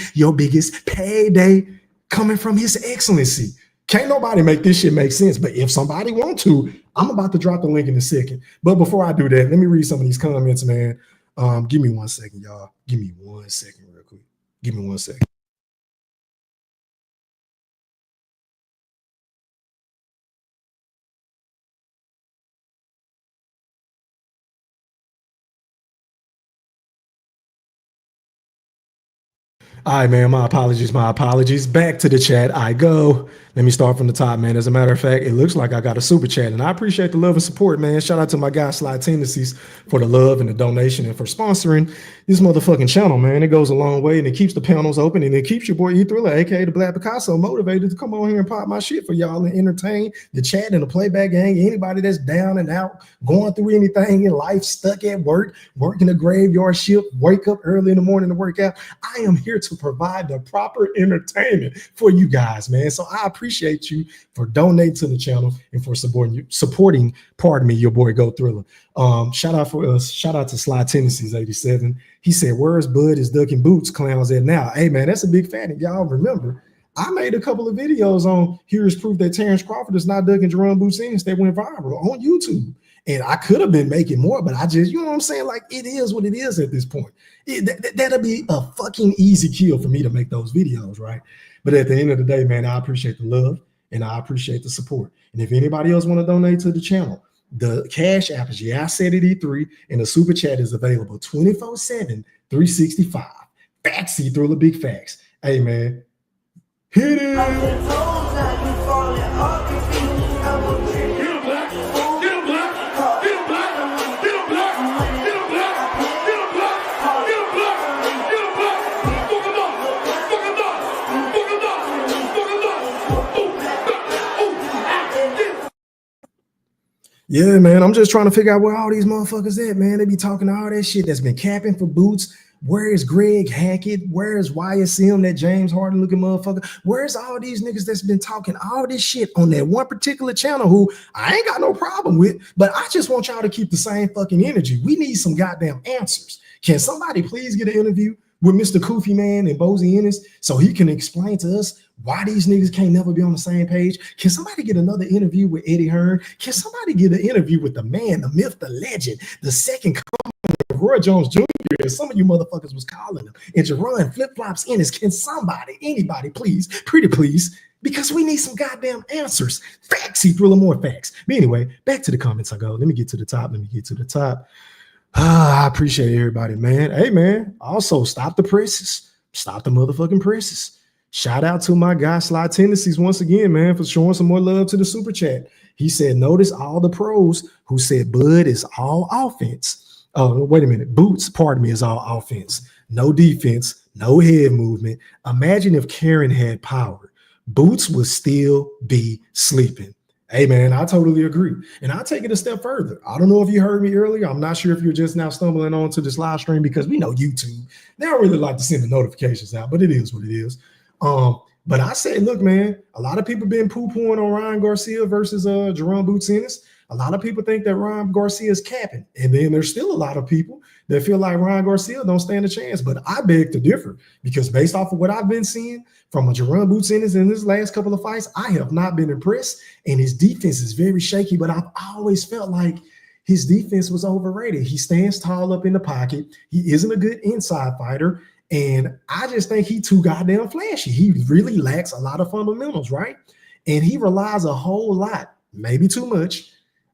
coming from his excellency. Can't nobody make this shit make sense, but if somebody want to, I'm about to drop the link in a second. But before I do that, let me read some of these comments, man. Give me 1 second, y'all. Give me 1 second real quick. Give me 1 second. All right, man. My apologies. My apologies. Back to the chat I go. Let me start from the top, man. As a matter of fact, it looks like I got a super chat, and I appreciate the love and support, man. Shout out to my guy Sly Tendencies for the love and the donation and for sponsoring this motherfucking channel, man. It goes a long way, and it keeps the panels open, and it keeps your boy E Thriller, aka the Black Picasso, motivated to come on here and pop my shit for y'all and entertain the chat and the playback gang. Anybody that's down and out, going through anything in life, stuck at work, working a graveyard shift, wake up early in the morning to work out. I am here to provide the proper entertainment for you guys, man. So I appreciate you for donating to the channel and for supporting, pardon me, your boy Go Thriller. Shout out to Sly Tendencies 87. He said, "Where's Bud is ducking boots clowns at now?" Hey man, that's a big fan. If y'all remember, I made a couple of videos on here's proof that Terrence Crawford is not ducking Jaron Ennis that went viral on YouTube. And I could have been making more, but I just, you know what I'm saying? Like, it is what it is at this point. That'll be a fucking easy kill for me to make those videos, right? But at the end of the day, man, I appreciate the love and I appreciate the support. And if anybody else want to donate to the channel, the Cash App is I said it E3, and the super chat is available 24/7, 365. Facts, E Thriller, big facts. Hey, man, hit it. Yeah, man, I'm just trying to figure out where all these motherfuckers at, man. They be talking all that shit that's been capping for Boots. Where is Greg Hackett? Where is YSM, that James Harden looking motherfucker? Where's all these niggas that's been talking all this shit on that one particular channel who I ain't got no problem with, but I just want y'all to keep the same fucking energy. We need some goddamn answers. Can somebody please get an interview with Mr. Koofy Man and Bozy Ennis so he can explain to us why these niggas can't never be on the same page? Can somebody get another interview with Eddie Hearn? Can somebody get an interview with the man, the myth, the legend, the second coming of Roy Jones Jr., as some of you motherfuckers was calling him, and Jaron Flip-Flops Ennis? Can somebody, anybody, please, pretty please, because we need some goddamn answers. Facts, he Thriller, more facts. But anyway, back to the comments I go. Let me get to the top. I appreciate everybody, man. Hey, man, also stop the presses. Stop the motherfucking presses. Shout out to my guy Sly Tendencies once again, man, for showing some more love to the super chat. He said, notice all the pros who said Bud is all offense. Oh, wait a minute. Boots, pardon me, is all offense. No defense, no head movement. Imagine if Karen had power. Boots would still be sleeping. Hey, man, I totally agree. And I'll take it a step further. I don't know if you heard me earlier. I'm not sure if you're just now stumbling onto this live stream because we know YouTube, they don't really like to send the notifications out, but it is what it is. But I say, look, man, a lot of people been poo-pooing on Ryan Garcia versus Jaron Boots Ennis. A lot of people think that Ryan Garcia is capping. And then there's still a lot of people that feel like Ryan Garcia don't stand a chance. But I beg to differ because based off of what I've been seeing from a Jaron Boots Ennis in his last couple of fights, I have not been impressed. And his defense is very shaky, but I've always felt like his defense was overrated. He stands tall up in the pocket. He isn't a good inside fighter. And I just think he too goddamn flashy. He really lacks a lot of fundamentals, right? And he relies a whole lot, maybe too much,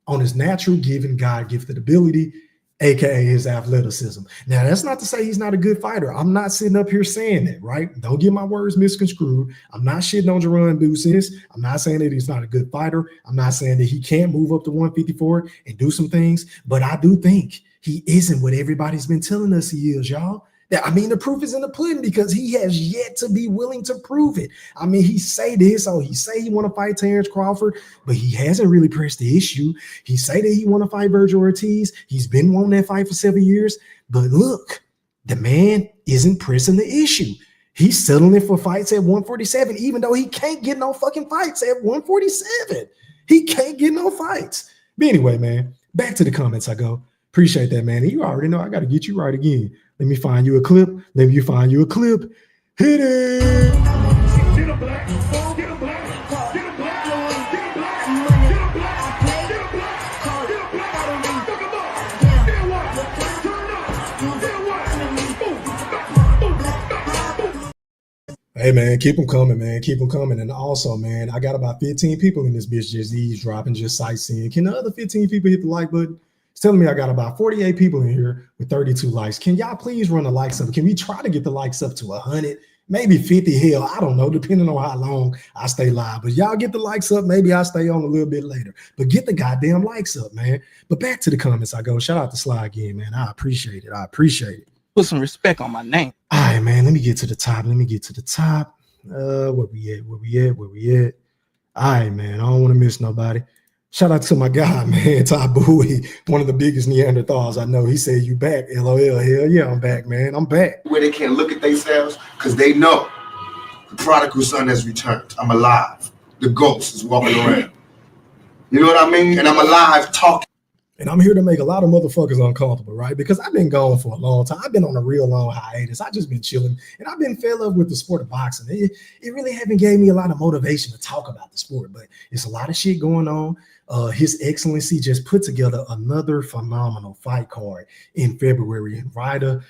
on his natural given God-gifted ability, aka his athleticism. Now, that's not to say he's not a good fighter. I'm not sitting up here saying that, right? Don't get my words misconstrued. I'm not shitting on Jaron Boots Ennis. I'm not saying that he's not a good fighter. I'm not saying that he can't move up to 154 and do some things, but I do think he isn't what everybody's been telling us he is, y'all. I mean, the proof is in the pudding because he has yet to be willing to prove it. I mean, he say this, oh, he say he want to fight Terrence Crawford, but he hasn't really pressed the issue. He say that he want to fight Vergil Ortiz. He's been wanting that fight for 7 years. But look, the man isn't pressing the issue. He's settling for fights at 147, even though he can't get no fucking fights at 147. He can't get no fights. But anyway, man, back to the comments I go. Appreciate that, man. And you already know I got to get you right again. Let me find you a clip. Hit it. Get a black, get a black, get a black, get a black, get a black, get a black, get a black, fuck them up, get what, turn up, Hey, man, keep them coming, man. Keep them coming. And also, man, I got about 15 people in this bitch just eavesdropping, just sightseeing. Can the other 15 people hit the like button? It's telling me I got about 48 people in here with 32 likes. Can y'all please run the likes up? Can we try to get the likes up to 100? maybe 50. Hell, I don't know, depending on how long I stay live. But y'all get the likes up. Maybe I stay on a little bit later. But get the goddamn likes up, man. But back to the comments I go. Shout out to Sly again, man. I appreciate it. I appreciate it. Put some respect on my name. All right, man. Let me get to the top. Where we at? All right, man. I don't want to miss nobody. Shout out to my guy, man, Ty Bowie, one of the biggest Neanderthals I know. He said, "You back, LOL." Hell yeah, I'm back, man. I'm back. Where they can't look at themselves because they know the prodigal son has returned. I'm alive. The ghost is walking around. You know what I mean? And I'm alive talking. And I'm here to make a lot of motherfuckers uncomfortable, right? Because I've been gone for a long time. I've been on a real long hiatus. I've just been chilling. And I've been fed up with the sport of boxing. It really haven't gave me a lot of motivation to talk about the sport, but it's a lot of shit going on. His Excellency just put together another phenomenal fight card in February. And Ryder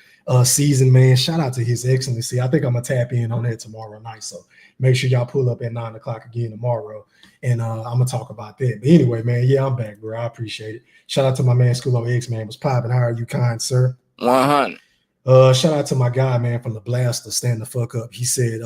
season, man, shout out to His Excellency. I think I'm going to tap in on that tomorrow night. So make sure y'all pull up at 9 o'clock again tomorrow. And I'm going to talk about that. But anyway, man, yeah, I'm back, bro. I appreciate it. Shout out to my man, Schoolo X, man. What's popping? How are you, kind sir? 100. Shout out to my guy, man, from the Blaster. Stand the fuck up. He said,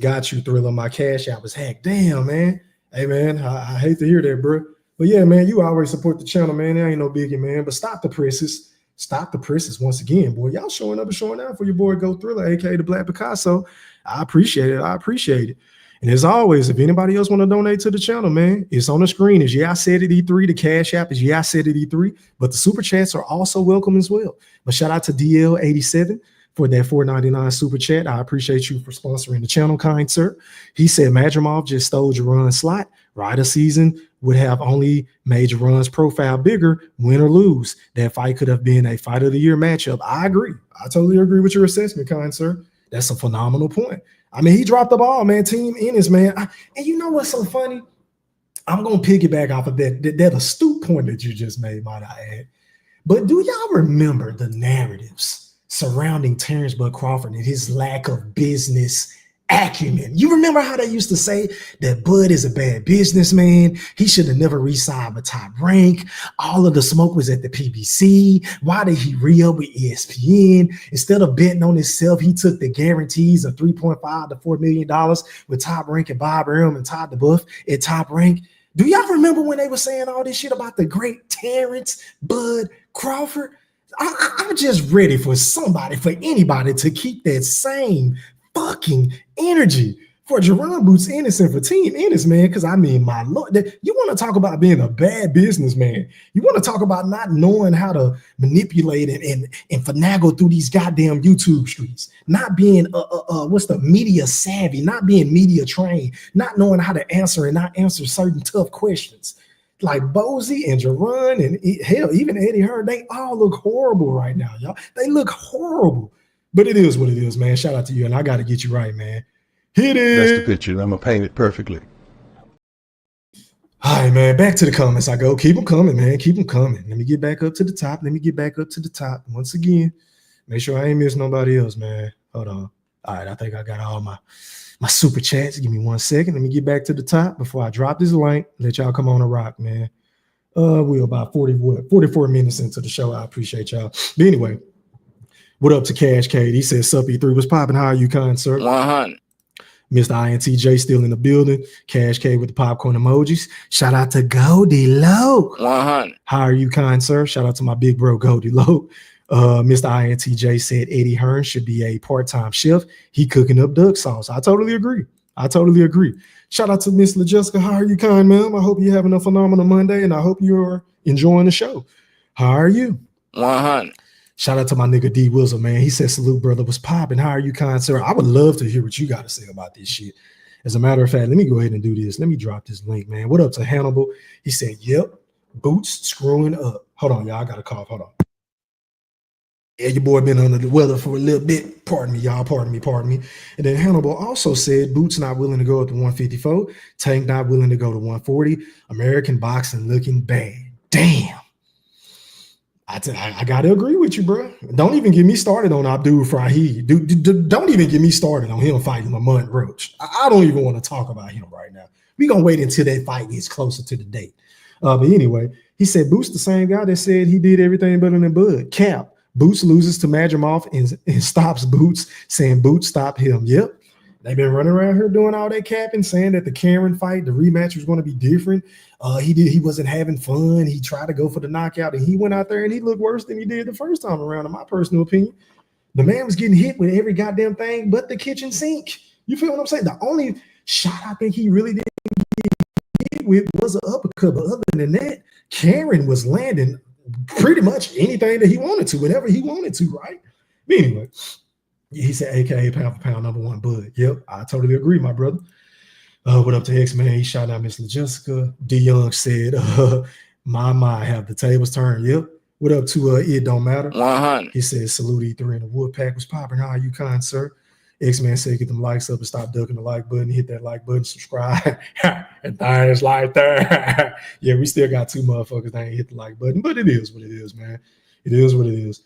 got you, Thriller. My cash app was hacked. Damn, man. Hey, man, I hate to hear that, bro. But yeah, man, you always support the channel, man. There ain't no biggie, man. But stop the presses. Stop the presses once again, boy. Y'all showing up and showing out for your boy Go Thriller, aka the Black Picasso. I appreciate it. I appreciate it. And as always, if anybody else want to donate to the channel, man, it's on the screen. It's I Said It E3. The Cash App is I Said It E3. But the super chats are also welcome as well. But shout out to DL87 for that $4.99 super chat. I appreciate you for sponsoring the channel, kind sir. He said Madrimov just stole Jaron's slot. Ryder season would have only made Jaron's profile bigger, win or lose. That fight could have been a fight of the year matchup. I agree. I totally agree with your assessment, kind sir. That's a phenomenal point. I mean, he dropped the ball, man. Team Ennis, man. And you know what's so funny? I'm going to piggyback off of that astute point that you just made, might I add. But do y'all remember the narratives surrounding Terrence Bud Crawford and his lack of business acumen? You remember how they used to say that Bud is a bad businessman? He should have never re-signed with Top Rank. All of the smoke was at the PBC. Why did he re-up with ESPN? Instead of betting on himself, he took the guarantees of $3.5 to $4 million with Top Rank and Bob Arum and Todd DeBuff at Top Rank. Do y'all remember when they were saying all this shit about the great Terrence Bud Crawford? I'm just ready for anybody to keep that same fucking energy for Jaron Boots Ennis and for Team Ennis, man. Because I mean, my Lord, you want to talk about being a bad businessman. You want to talk about not knowing how to manipulate and finagle through these goddamn YouTube streets, not being media savvy, not being media trained, not knowing how to answer and not answer certain tough questions. Like Bozy and Jaron and hell, even Eddie Hearn, they all look horrible right now, y'all. They look horrible. But it is what it is, man. Shout out to you, and I got to get you right, man. Hit it. That's the picture. I'm going to paint it perfectly. All right, man. Back to the comments I go. Keep them coming, man. Keep them coming. Let me get back up to the top. Once again, make sure I ain't miss nobody else, man. Hold on. All right, I think I got all my super chats. Give me 1 second. Let me get back to the top before I drop this link. Let y'all come on a rock, man. We're about 44 minutes into the show. I appreciate y'all. But anyway, what up to Cash Cade? He says, Sup E3, what's popping? How are you, kind sir? 100. Mr. INTJ still in the building. Cash Cade with the popcorn emojis. Shout out to Goldie Low. 100. How are you, kind sir? Shout out to my big bro, Goldie Low. Mr. INTJ said Eddie Hearn should be a part-time chef. He cooking up duck sauce. I totally agree. Shout out to Miss LaJessica. How are you, kind ma'am? I hope you're having a phenomenal Monday, and I hope you're enjoying the show. How are you? 100. Shout out to my nigga D Wizzle, man. He said, salute, brother. What's popping? How are you, kind sir? I would love to hear what you got to say about this shit. As a matter of fact, let me go ahead and do this. Let me drop this link, man. What up to Hannibal? He said, yep, Boots screwing up. Hold on, y'all. I got a cough. Hold on. Yeah, your boy been under the weather for a little bit. Pardon me, y'all. Pardon me. And then Hannibal also said, Boots not willing to go up to 154. Tank not willing to go to 140. American boxing looking bad. Damn. I got to agree with you, bro. Don't even get me started on Abdul Fahid. Don't even get me started on him fighting Lamont Roach. I don't even want to talk about him right now. We're going to wait until that fight gets closer to the date. But anyway, he said, Boots the same guy that said he did everything better than Bud. Cap. Boots loses to Madrimov and stops Boots, saying Boots stop him. Yep. They've been running around here doing all that capping, saying that the Cameron fight, the rematch was going to be different. He wasn't having fun. He tried to go for the knockout, and he went out there and he looked worse than he did the first time around, in my personal opinion. The man was getting hit with every goddamn thing but the kitchen sink. You feel what I'm saying? The only shot I think he really did hit with was an uppercut. But other than that, Cameron was landing pretty much anything that he wanted to, whatever he wanted to, right? But anyway, he said, AKA pound for pound #1 Bud. Yep, I totally agree, my brother. What up to X-Man? He shot out Miss LaJessica. D Young said, my, have the tables turned. Yep. What up to It Don't Matter? 100. He said, salute E3 and the Woodpack was popping. How are you, kind sir? X-Man said, get them likes up and stop ducking the like button. Hit that like button, subscribe. And things like that. Yeah, we still got 2 motherfuckers that ain't hit the like button, but it is what it is, man. It is what it is.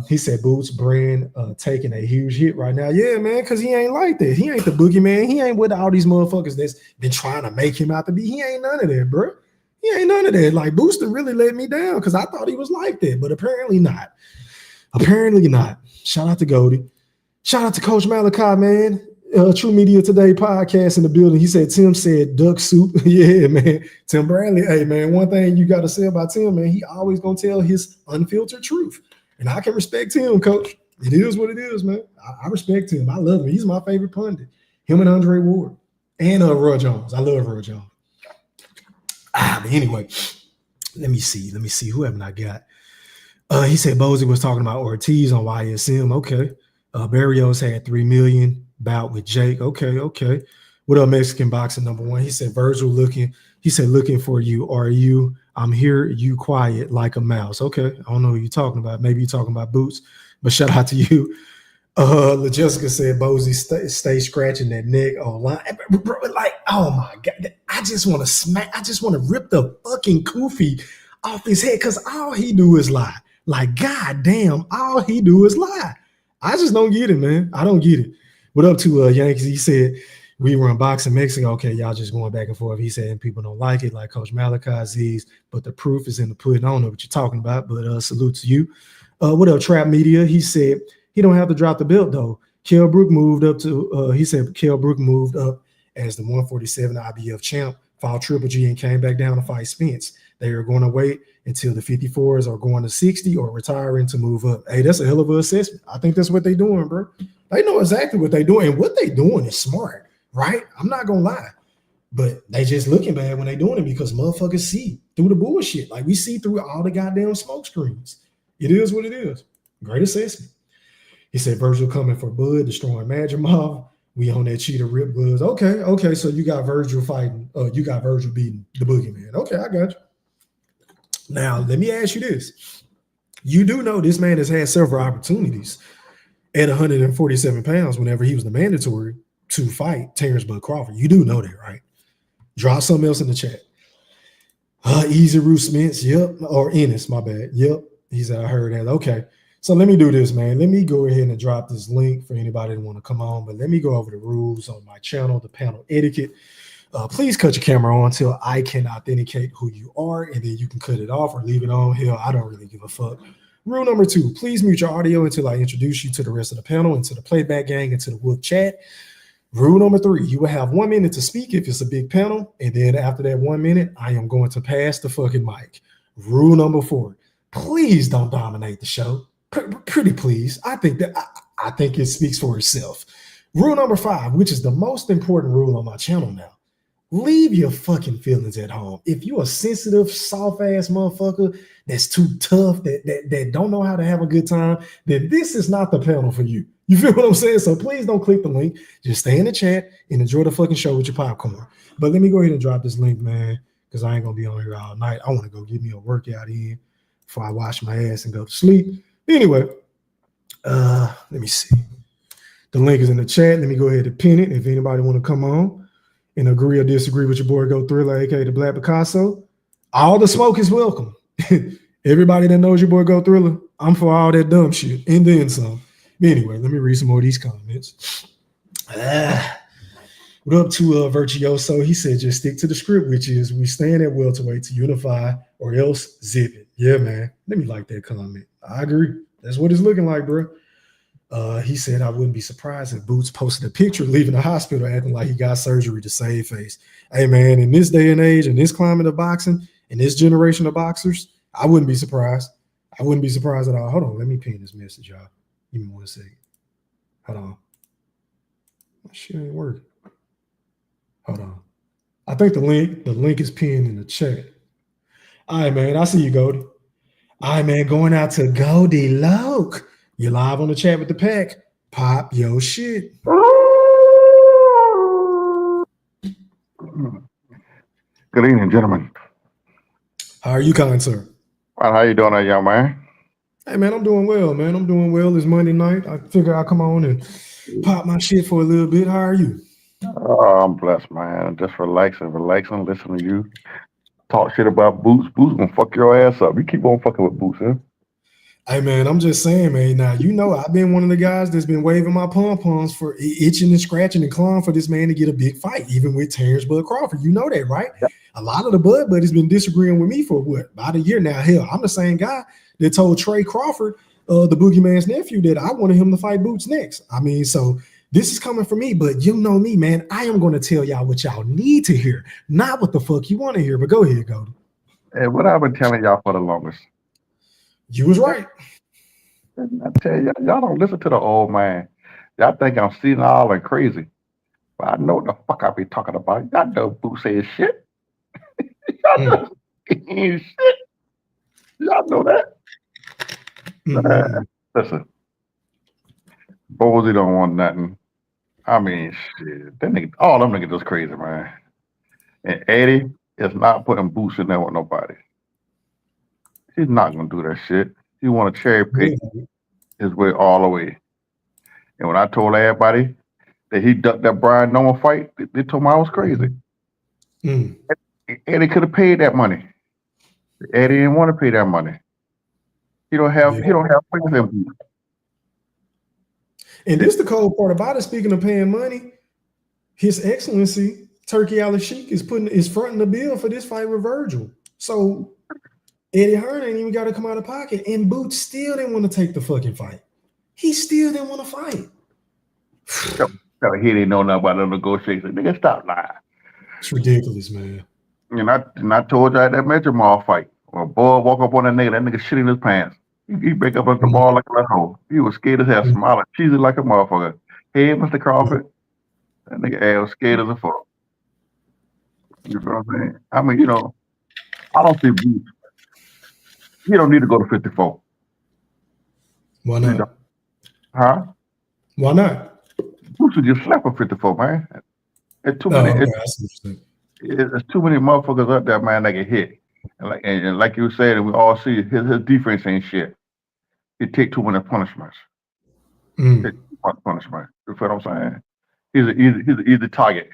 He said, Boots brand taking a huge hit right now. Yeah, man, because he ain't like that. He ain't the boogeyman. He ain't with all these motherfuckers that's been trying to make him out to be. He ain't none of that, bro. He ain't none of that. Like, Booster really let me down because I thought he was like that, but apparently not. Apparently not. Shout out to Goldie. Shout out to Coach Malachi, man. True Media Today podcast in the building. He said, Tim said duck soup. Yeah, man. Tim Bradley. Hey, man, one thing you got to say about Tim, man, he always going to tell his unfiltered truth. And I can respect him, Coach. It is what it is, man. I respect him. I love him. He's my favorite pundit. Him and Andre Ward. And Roy Jones. I love Roy Jones. But anyway, let me see. Who haven't I got? He said Bozy was talking about Ortiz on YSM. Okay. Barrios had 3 million bout with Jake. Okay. What up, Mexican boxing #1? He said Vergil looking for you. Are you? I'm here. You quiet like a mouse. Okay. I don't know who you're talking about. Maybe you're talking about Boots, but shout out to you. LaJessica said Bozy stay scratching that neck online. Bro, like, oh my God. I just want to smack. I just want to rip the fucking kufi off his head because all he do is lie. Like, God damn, all he do is lie. I just don't get it, man. I don't get it. What up to Yankees? He said, we run boxing Mexico. Okay, y'all just going back and forth. He said, and people don't like it, like Coach Malachi Z's, but the proof is in the pudding. I don't know what you're talking about, but salute to you. What up, Trap Media? He said, he don't have to drop the belt, though. Kell Brook moved up to, he said Kell Brook moved up as the 147 IBF champ, fought Triple G and came back down to fight Spence. They are going to wait until the 54s are going to 60 or retiring to move up. Hey, that's a hell of an assessment. I think that's what they're doing, bro. They know exactly what they're doing. And what they're doing is smart, right? I'm not going to lie. But they just looking bad when they're doing it because motherfuckers see through the bullshit. Like, we see through all the goddamn smoke screens. It is what it is. Great assessment. He said Vergil coming for Bud, destroying Madrimov. We on that cheetah rip Buzz. Okay. So you got Vergil fighting. You got Vergil beating the boogeyman. Okay, I got you. Now, let me ask you this. You do know this man has had several opportunities at 147 pounds whenever he was the mandatory to fight Terrence Bud Crawford. You do know that, right? Drop something else in the chat. Easy Root Spence, yep. Or Ennis, my bad. Yep. He said, I heard that. Okay. So let me do this, man. Let me go ahead and drop this link for anybody that want to come on. But let me go over the rules on my channel, the panel etiquette. Please cut your camera on until I can authenticate who you are, and then you can cut it off or leave it on. Hell, I don't really give a fuck. Rule number 2, please mute your audio until I introduce you to the rest of the panel, and to the playback gang, and to the Wook chat. Rule number 3, you will have 1 minute to speak if it's a big panel, and then after that 1 minute, I am going to pass the fucking mic. Rule number 4, please don't dominate the show. Pretty please. I think it speaks for itself. Rule number 5, which is the most important rule on my channel now. Leave your fucking feelings at home. If you're a sensitive, soft-ass motherfucker that's too tough, that don't know how to have a good time, then this is not the panel for you. You feel what I'm saying? So please don't click the link. Just stay in the chat and enjoy the fucking show with your popcorn. But let me go ahead and drop this link, man, because I ain't going to be on here all night. I want to go get me a workout in before I wash my ass and go to sleep. Anyway, let me see. The link is in the chat. Let me go ahead and pin it if anybody want to come on and agree or disagree with your boy Go Thriller, aka the Black Picasso. All the smoke is welcome. Everybody that knows your boy Go Thriller, I'm for all that dumb shit and then some. But anyway, let me read some more of these comments. What up to Virtuoso? He said just stick to the script, which is we stand at welterweight to unify or else zip it. Yeah, man. Let me like that comment. I agree. That's what it's looking like, bro. He said I wouldn't be surprised if Boots posted a picture leaving the hospital acting like he got surgery to save face. Hey man, in this day and age, in this climate of boxing, in this generation of boxers, I wouldn't be surprised. I wouldn't be surprised at all. Hold on, let me pin this message, y'all. Give me 1 second. Hold on. My shit ain't working. Hold on. I think the link is pinned in the chat. All right, man. I see you, Goldie. All right, man. Going out to Goldie Loke. You're live on the chat with the pack. Pop your shit. Good evening, gentlemen. How are you, kind sir? Well, how you doing, there, young man? Hey, man, I'm doing well, man. I'm doing well. It's Monday night. I figure I'll come on and pop my shit for a little bit. How are you? Oh, I'm blessed, man. Just relaxing, listen to you. Talk shit about Boots. Boots gonna fuck your ass up. You keep on fucking with Boots, huh? Hey, man, I'm just saying, man. Now, you know, I've been one of the guys that's been waving my pom-poms for itching and scratching and clawing for this man to get a big fight, even with Terrence Bud Crawford. You know that, right? Yep. A lot of the Bud buddies been disagreeing with me for what, about a year now. Hell, I'm the same guy that told Trey Crawford, the Boogeyman's nephew, that I wanted him to fight Boots next. I mean, so this is coming from me, but you know me, man. I am going to tell y'all what y'all need to hear, not what the fuck you want to hear. But go ahead, Goldie. Hey, what I've been telling y'all for the longest. You was right. I tell y'all don't listen to the old man. Y'all think I'm senile and crazy. But I know what the fuck I be talking about. Y'all know Boots says shit. Y'all know he ain't shit. Y'all know that. Listen, Bozy don't want nothing. I mean, shit. That nigga, all them niggas just crazy, man. And Eddie is not putting Boots in there with nobody. He's not gonna do that shit. He want to cherry pick his way all the way. And when I told everybody that he ducked that Brian Noah fight, they told me I was crazy. Eddie could have paid that money. Eddie didn't want to pay that money. He don't have faith in him. And this the cold part about it. Speaking of paying money, His Excellency Turkey Al Sheikh is fronting the bill for this fight with Vergil. So Eddie Hearn ain't even got to come out of pocket, and Boots still didn't want to take the fucking fight. He still didn't want to fight. He didn't know nothing about the negotiations. Nigga, stop lying. It's ridiculous, man. And I told you at that Metro Mall fight, when a boy walk up on that nigga shit in his pants. He break up at the ball like a little hole. He was scared as hell, smiling, cheesy like a motherfucker. Hey, Mr. Crawford. That nigga ass was scared as a fuck. You know what I'm saying? I mean, you know, I don't see Boots. He don't need to go to 54. Why not? Huh? Why not? Boots would just slap a 54, man. It's too many. There's too many motherfuckers up there, man, that get hit. And like you said, and we all see his defense ain't shit. He take too many punishments. Take too much punishment. You feel what I'm saying? He's an easy target.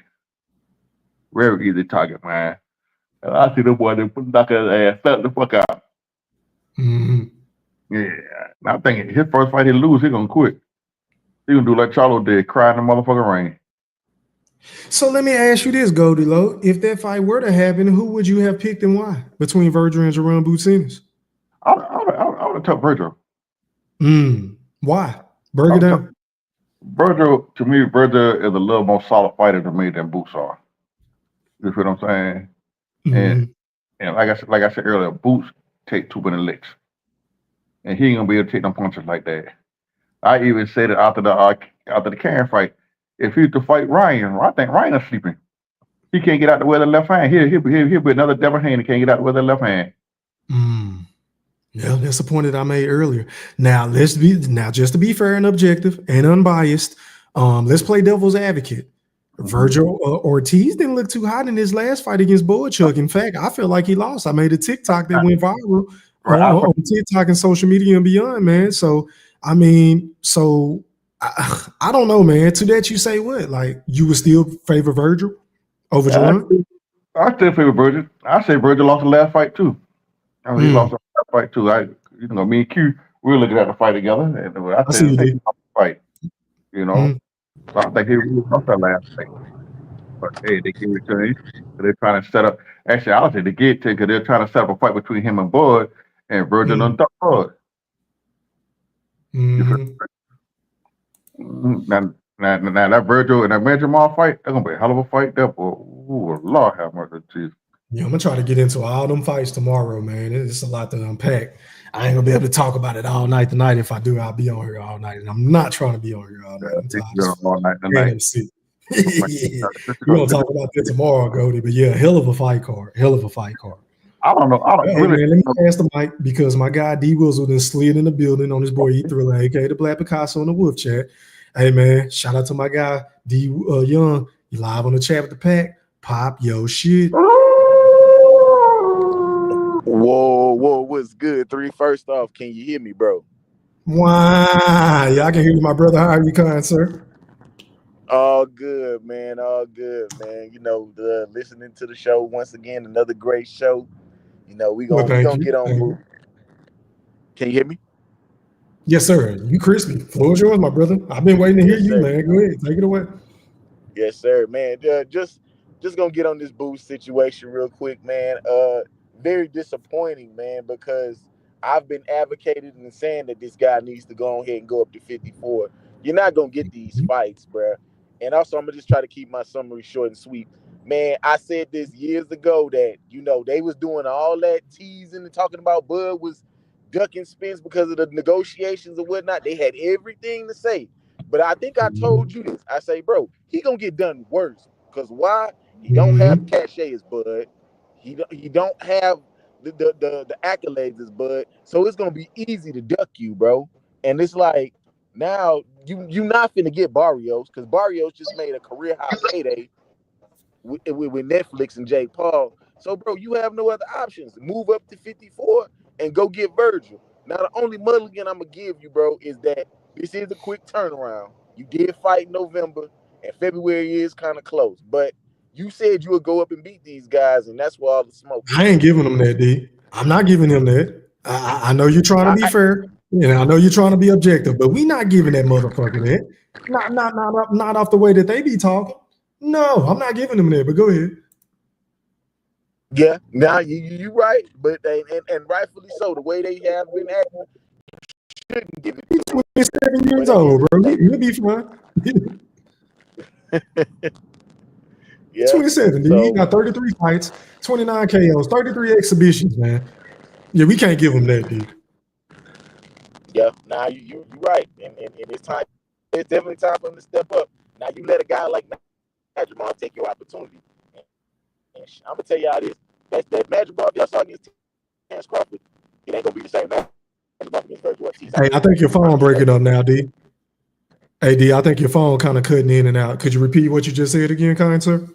Very easy target, man. And I see the boy that knock his ass, slap the fuck out. Yeah. And I'm thinking his first fight he lose, he gonna quit. He gonna do like Charlo did, cry in the motherfucking rain. So let me ask you this, Goldie Lowe. If that fight were to happen, who would you have picked and why? Between Vergil and Jaron Ennis? I would have took Vergil. Why? Break it down. Vergil, to me, Vergil is a little more solid fighter to me than Boots are. You feel what I'm saying? And like I said earlier, Boots take too many licks. And he ain't gonna be able to take them punches like that. I even said it after the Karen fight. If he was to fight Ryan, I think Ryan is sleeping. He can't get out the way of the left hand. He'll be another devil hand. He can't get out the way of the left hand. Yeah, that's the point that I made earlier. Now just to be fair and objective and unbiased, let's play devil's advocate. Vergil Ortiz didn't look too hot in his last fight against Boychuk. In fact, I feel like he lost. I made a TikTok that went viral on TikTok and social media and beyond, man. So I mean, I don't know, man. To that you say what? Like you would still favor Vergil over Jaron? I still favor Vergil. I say Vergil lost the last fight too. I mean, he lost the last fight too. Me and Q, we were looking at the fight together, and I said he lost the fight. You know, so I think he lost that last fight. But hey, they gave it to him. They're trying to set up. Actually, I don't think they get to because they're trying to set up a fight between him and Bud, and Vergil and Duckn Vergil. Now that Virgil and that Benjamin fight, that's gonna be a hell of a fight. That boy, ooh, Lord have mercy, Jesus. Yeah, I'm gonna try to get into all them fights tomorrow, man. It's a lot to unpack. I ain't gonna be able to talk about it all night tonight. If I do, I'll be on here all night, and I'm not trying to be on here all night. I'm tired. All night Man, I'm sick. We're gonna talk about that tomorrow, Goldie. But yeah, hell of a fight card. Hell of a fight card. I don't know. I don't Hey, really. man, let me pass the mic because my guy D Wizzle then slid in the building on his boy E Thriller, aka the Black Picasso in the Wolf Chat. Hey man, shout out to my guy D Young. You live on the chat with the pack. Pop yo shit. Whoa, what's good? First off, can you hear me, bro? Wow, yeah, I can hear you, my brother. How are you, kind sir? All good, man. All good, man. You know, listening to the show once again, another great show. You know, we gonna get on. Move. Can you hear me? Yes, sir. You crispy. Floor's yours, my brother. I've been waiting to hear you, sir. man. Go ahead, take it away. Yes, sir, man. Just gonna get on this boost situation real quick, man. Very disappointing, man, because I've been advocating and saying that this guy needs to go ahead and go up to 54. You're not gonna get these fights, bruh. And also, I'm gonna just try to keep my summary short and sweet. Man, I said this years ago that, you know, they was doing all that teasing and talking about Bud was ducking spins because of the negotiations and whatnot. They had everything to say. But I think I told you this. I say, bro, he gonna get done worse. Because why? He don't have cachet as Bud. He don't have the accolades as Bud. So it's gonna be easy to duck you, bro. And it's like, now you not finna get Barrios, because Barrios just made a career high payday with Netflix and Jake Paul. So, bro, you have no other options. Move up to 54 and go get Virgil. Now, the only mulligan I'm gonna give you, bro, is that this is a quick turnaround. You did fight in November, and February is kind of close. But you said you would go up and beat these guys, and that's where all the smoke is. I ain't giving him that, D. I'm not giving him that. I know you're trying to be fair, and I know you're trying to be objective, but we not giving that motherfucker that. Not off the way that they be talking. No, I'm not giving him that. But go ahead. Yeah, now you right, but and rightfully so. The way they have been acting, shouldn't give it. 27 years old, bro. You'll be fine. Yeah, 27, dude. He got 33 fights, 29 KOs, 33 exhibitions, man. Yeah, we can't give him that, dude. Yeah, now you're right, and it's time. It's definitely time for him to step up. Now you let a guy like Madrigal take your opportunity. And I'm gonna tell y'all this: that Madrigal y'all saw against Terrence Crawford, it ain't gonna be the same Madrigal against Vergil Ortiz. Hey, I think your phone breaking up now, D. Hey, D, I think your phone kind of cutting in and out. Could you repeat what you just said again, kind sir?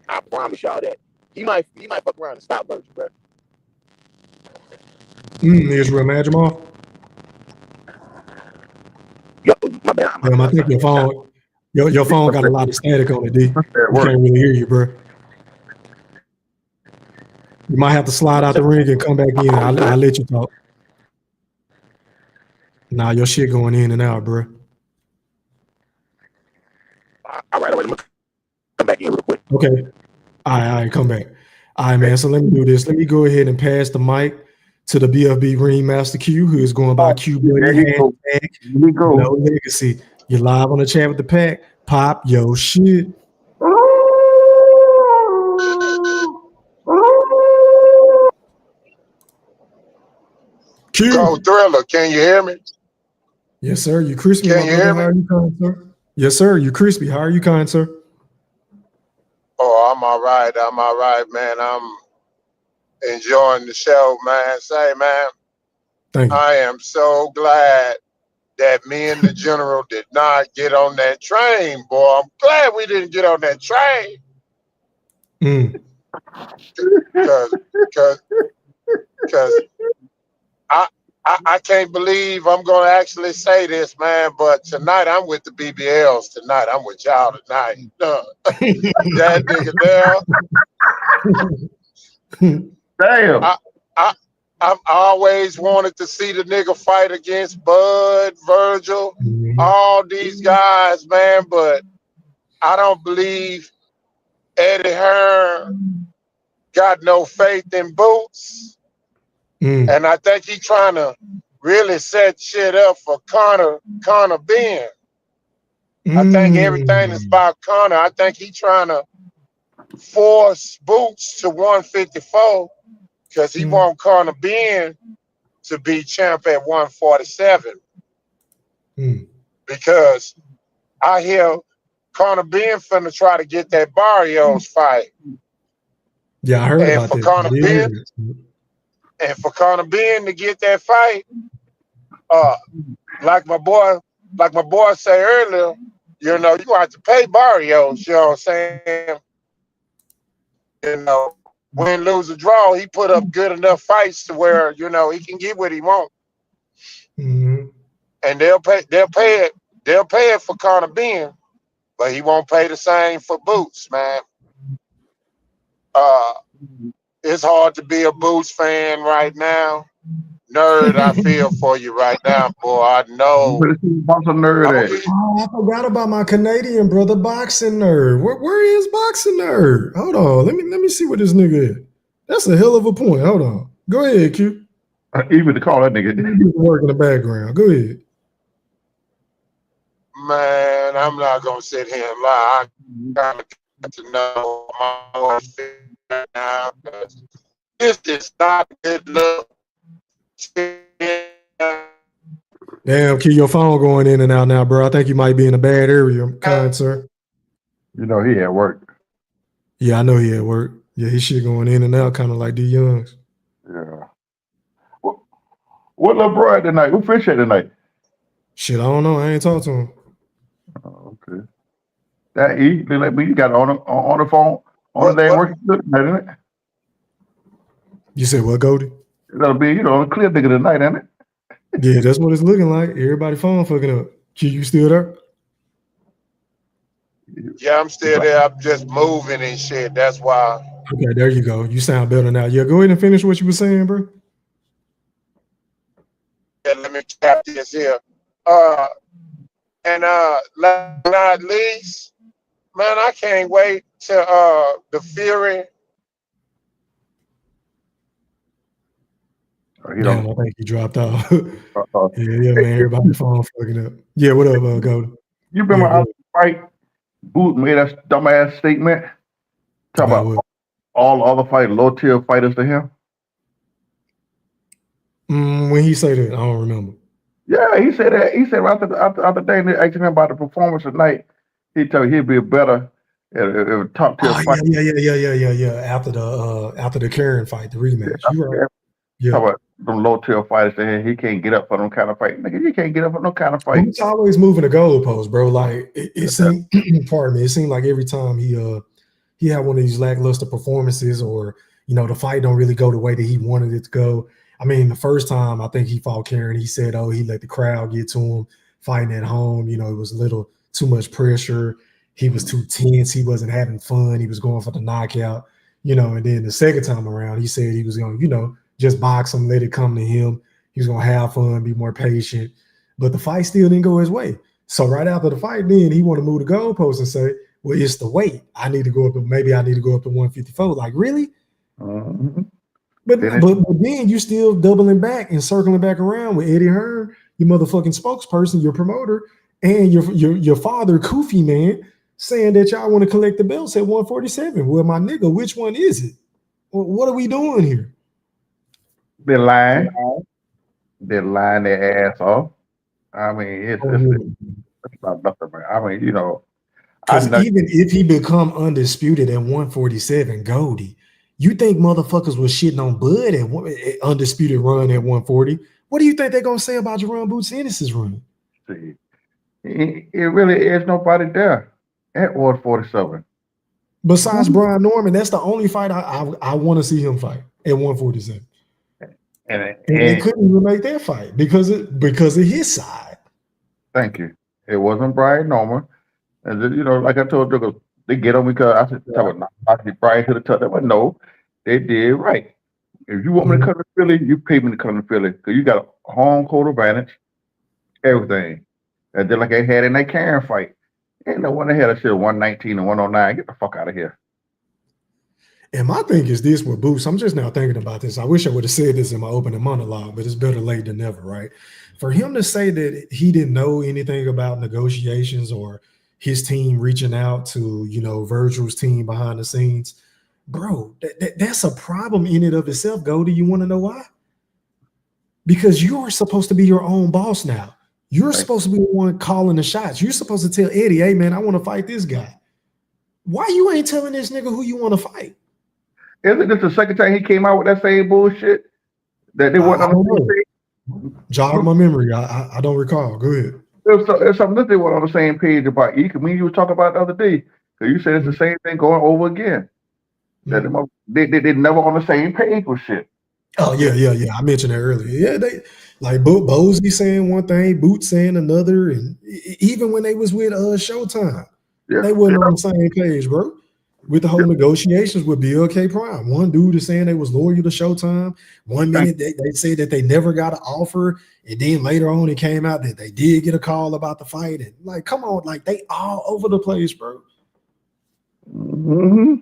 I promise y'all that he might fuck around and stop Vergil, bro. Israel Madrigal. Yo, my bad. I think your phone got a lot of static on it, D. We can't really hear you, bro. You might have to slide out the ring and come back in. I'll let you talk. Nah, your shit going in and out, bro. All right, I'm gonna come back in real quick. Okay. All right, come back. All right, man. So let me do this. Let me go ahead and pass the mic to the BFB Ringmaster Q, who is going by Q Billy. No legacy. You're live on the chat with the pack. Pop your shit. Q. Go Thriller, can you hear me? Yes, sir. You crispy. Can you hear me? How are you, kind sir? Yes, sir. You crispy. How are you, kind sir? Oh, I'm all right. I'm all right, man. I'm enjoying the show, man. Say, man, thank you. I am so glad that me and the general did not get on that train, boy. I'm glad we didn't get on that train. Because I can't believe I'm going to actually say this, man, but tonight I'm with the BBLs tonight. I'm with y'all tonight. That nigga there. Damn. I've always wanted to see the nigga fight against Bud, Virgil, all these guys, man, but I don't believe Eddie Hearn got no faith in Boots. And I think he trying to really set shit up for Conor Ben. I think everything is about Conor. I think he trying to force Boots to 154 because he want Conor Ben to be champ at 147. Because I hear Conor Ben finna try to get that Barrios fight. Yeah, I heard And about for that. Conor Ben, and for Conor Ben to get that fight, like my boy said earlier, you know, you have to pay Barrios, you know what I'm saying? You know, win, lose, or draw, he put up good enough fights to where, you know, he can get what he wants. And they'll pay it for Conor Ben, but he won't pay the same for Boots, man. It's hard to be a Boots fan right now. Nerd, I feel for you right now, boy. I know. Oh, I forgot about my Canadian brother, Boxing Nerd. Where is Boxing Nerd? Hold on, let me see what this nigga is. That's a hell of a point. Hold on, go ahead, Q. Even to call that nigga work in the background. Go ahead. Man, I'm not gonna sit here and lie. I kind of got to know my own shit now. This is not good luck. Damn, Q, your phone going in and out now, bro. I think you might be in a bad area, kind sir. You know he at work. Yeah, I know he at work. Yeah, his shit going in and out, kind of like D Young's. Yeah. What little bro at tonight? Who fish at tonight? Shit, I don't know. I ain't talked to him. Oh, okay. That E, look like me. You got on the phone on the day working, isn't it? You said what, Goldie? That'll be, you know, a clear nigga tonight, ain't it? Yeah, that's what it's looking like. Everybody phone fucking up. Q, you still there? Yeah, I'm still there. I'm just moving and shit. That's why. Okay, there you go. You sound better now. Yeah, go ahead and finish what you were saying, bro. Yeah, let me cap this here. And last but not least, man, I can't wait till the Fury. Damn, I think he dropped off. yeah, man. Everybody phone fucking up. Yeah, what up, Goldie? You remember our fight? Boot made that dumbass statement. Talk about all the other fight, low tier fighters to him. When he say that, I don't remember. Yeah, he said that. He said after day they asked him about the performance tonight, he told he'd be a better top tier fight. Yeah. After the Karen fight, the rematch. You right. Yeah. Talk about them low tier fighters saying he can't get up for them kind of fight. Nigga, you can't get up for no kind of fight. He's always moving the goalpost, bro. Like it seemed, pardon me, it seemed like every time he had one of these lackluster performances, or the fight don't really go the way that he wanted it to go. I mean, the first time I think he fought Karen, he said, he let the crowd get to him fighting at home. It was a little too much pressure. He was too tense. He wasn't having fun. He was going for the knockout, and then the second time around, he said he was going to, just box him, let it come to him. He was going to have fun, be more patient. But the fight still didn't go his way. So right after the fight, then he wanted to move the goalpost and say, well, it's the weight. I need to go up to 154. Like, really? Mm-hmm. But then you still doubling back and circling back around with Eddie Hearn, your motherfucking spokesperson, your promoter, and your father, Kofi, man, saying that y'all want to collect the belts at 147. Well, my nigga, which one is it? Well, what are we doing here? They're lying. They're lying their ass off. I mean, it's not nothing, man. I mean, because even if he become undisputed at 147, Goldie, you think motherfuckers was shitting on Bud at undisputed run at 140? What do you think they're gonna say about Jaron Bozy Ennis' run? See, it really is nobody there at 147. Besides Brian Norman, that's the only fight I want to see him fight at 147. And they couldn't even make that fight because of his side. Thank you. It wasn't Brian Norman. And like I told you, they get on me because I said, I said Brian to the touch. They went, no, they did right. If you want me to come to Philly, you pay me to come to Philly because you got a home court advantage, everything. And then like they had in that Karen fight. Ain't no one they had a shit 119 and 109. Get the fuck out of here. And my thing is this with Boots. I'm just now thinking about this. I wish I would have said this in my opening monologue, but it's better late than never, right? For him to say that he didn't know anything about negotiations or his team reaching out to, Virgil's team behind the scenes, bro, that's a problem in and of itself. Go, do you want to know why? Because you're supposed to be your own boss now. You're supposed to be the one calling the shots. You're supposed to tell Eddie, hey, man, I want to fight this guy. Why you ain't telling this nigga who you want to fight? Isn't this the second time he came out with that same bullshit? That they weren't on the same page? Jog my memory. I don't recall. Go ahead. There's something that they weren't on the same page about. You were talking about the other day. You said it's the same thing going over again. That they never on the same page with shit. Oh, yeah. I mentioned that earlier. Yeah, they like Bozy saying one thing, Boots saying another, and even when they was with Showtime, they wasn't on the same page, bro. With the whole negotiations with BLK Prime. One dude is saying they was loyal to Showtime. 1 minute they said that they never got an offer, and then later on it came out that they did get a call about the fight. And like, come on, like they all over the place, bro. Mm-hmm.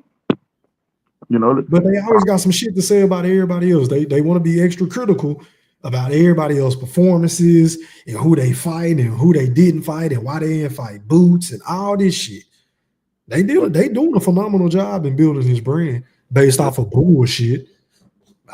But they always got some shit to say about everybody else. They want to be extra critical about everybody else's performances and who they fight and who they didn't fight and why they didn't fight Boots and all this shit. They doing a phenomenal job in building his brand based off of bullshit.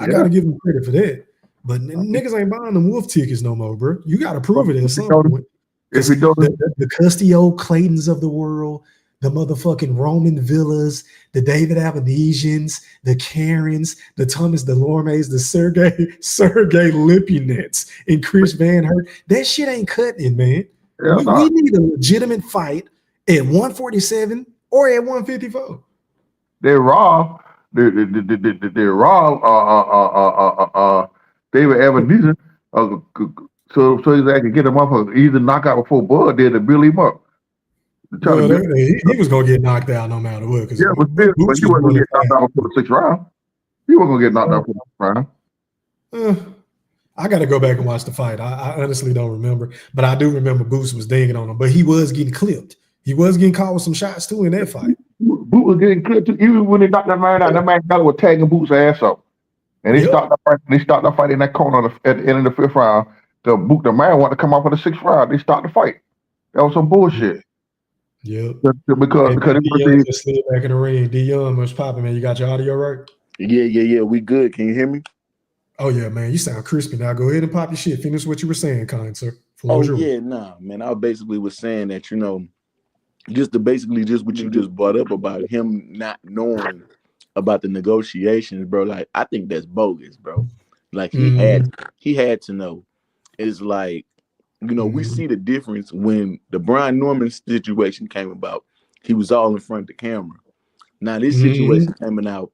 I gotta give them credit for that. But niggas ain't buying them wolf tickets no more, bro. You gotta prove it at some point. If we don't, the Custio Claytons of the world, the motherfucking Roman Villas, the David Avenesians, the Karens, the Thomas Delormes, the Sergey Lipinets, and Chris Van Hurt. That shit ain't cutting, man. We need a legitimate fight at 147 or at 154. They're raw. They're raw. David Avenesian. So they can get him up or either knock out before Bud did to build him up. Well, he was gonna get knocked out no matter what. But you wasn't gonna get knocked out for the 6th round. You wasn't gonna get knocked out for the 6th round. I got to go back and watch the fight. I honestly don't remember, but I do remember Boots was dinging on him. But he was getting clipped. He was getting caught with some shots too in that fight. Boots was getting clipped too. Even when they knocked that man out, that man was tagging Boots' ass up, and they stopped the fight in that corner at the end of the 5th round. The man wanted to come out for the 6th round. They stopped the fight. That was some bullshit. Yep. Because D-Young just slid back in the ring. D-Young was popping, man. You got your audio right? Yeah. We good. Can you hear me? Oh yeah, man. You sound crispy now. Go ahead and pop your shit. Finish what you were saying, kind sir. Man. I basically was saying that, just what you just brought up about him not knowing about the negotiations, bro. Like, I think that's bogus, bro. Like he had to know. It's like, we see the difference when the Brian Norman situation came about. He was all in front of the camera. Now this situation coming out.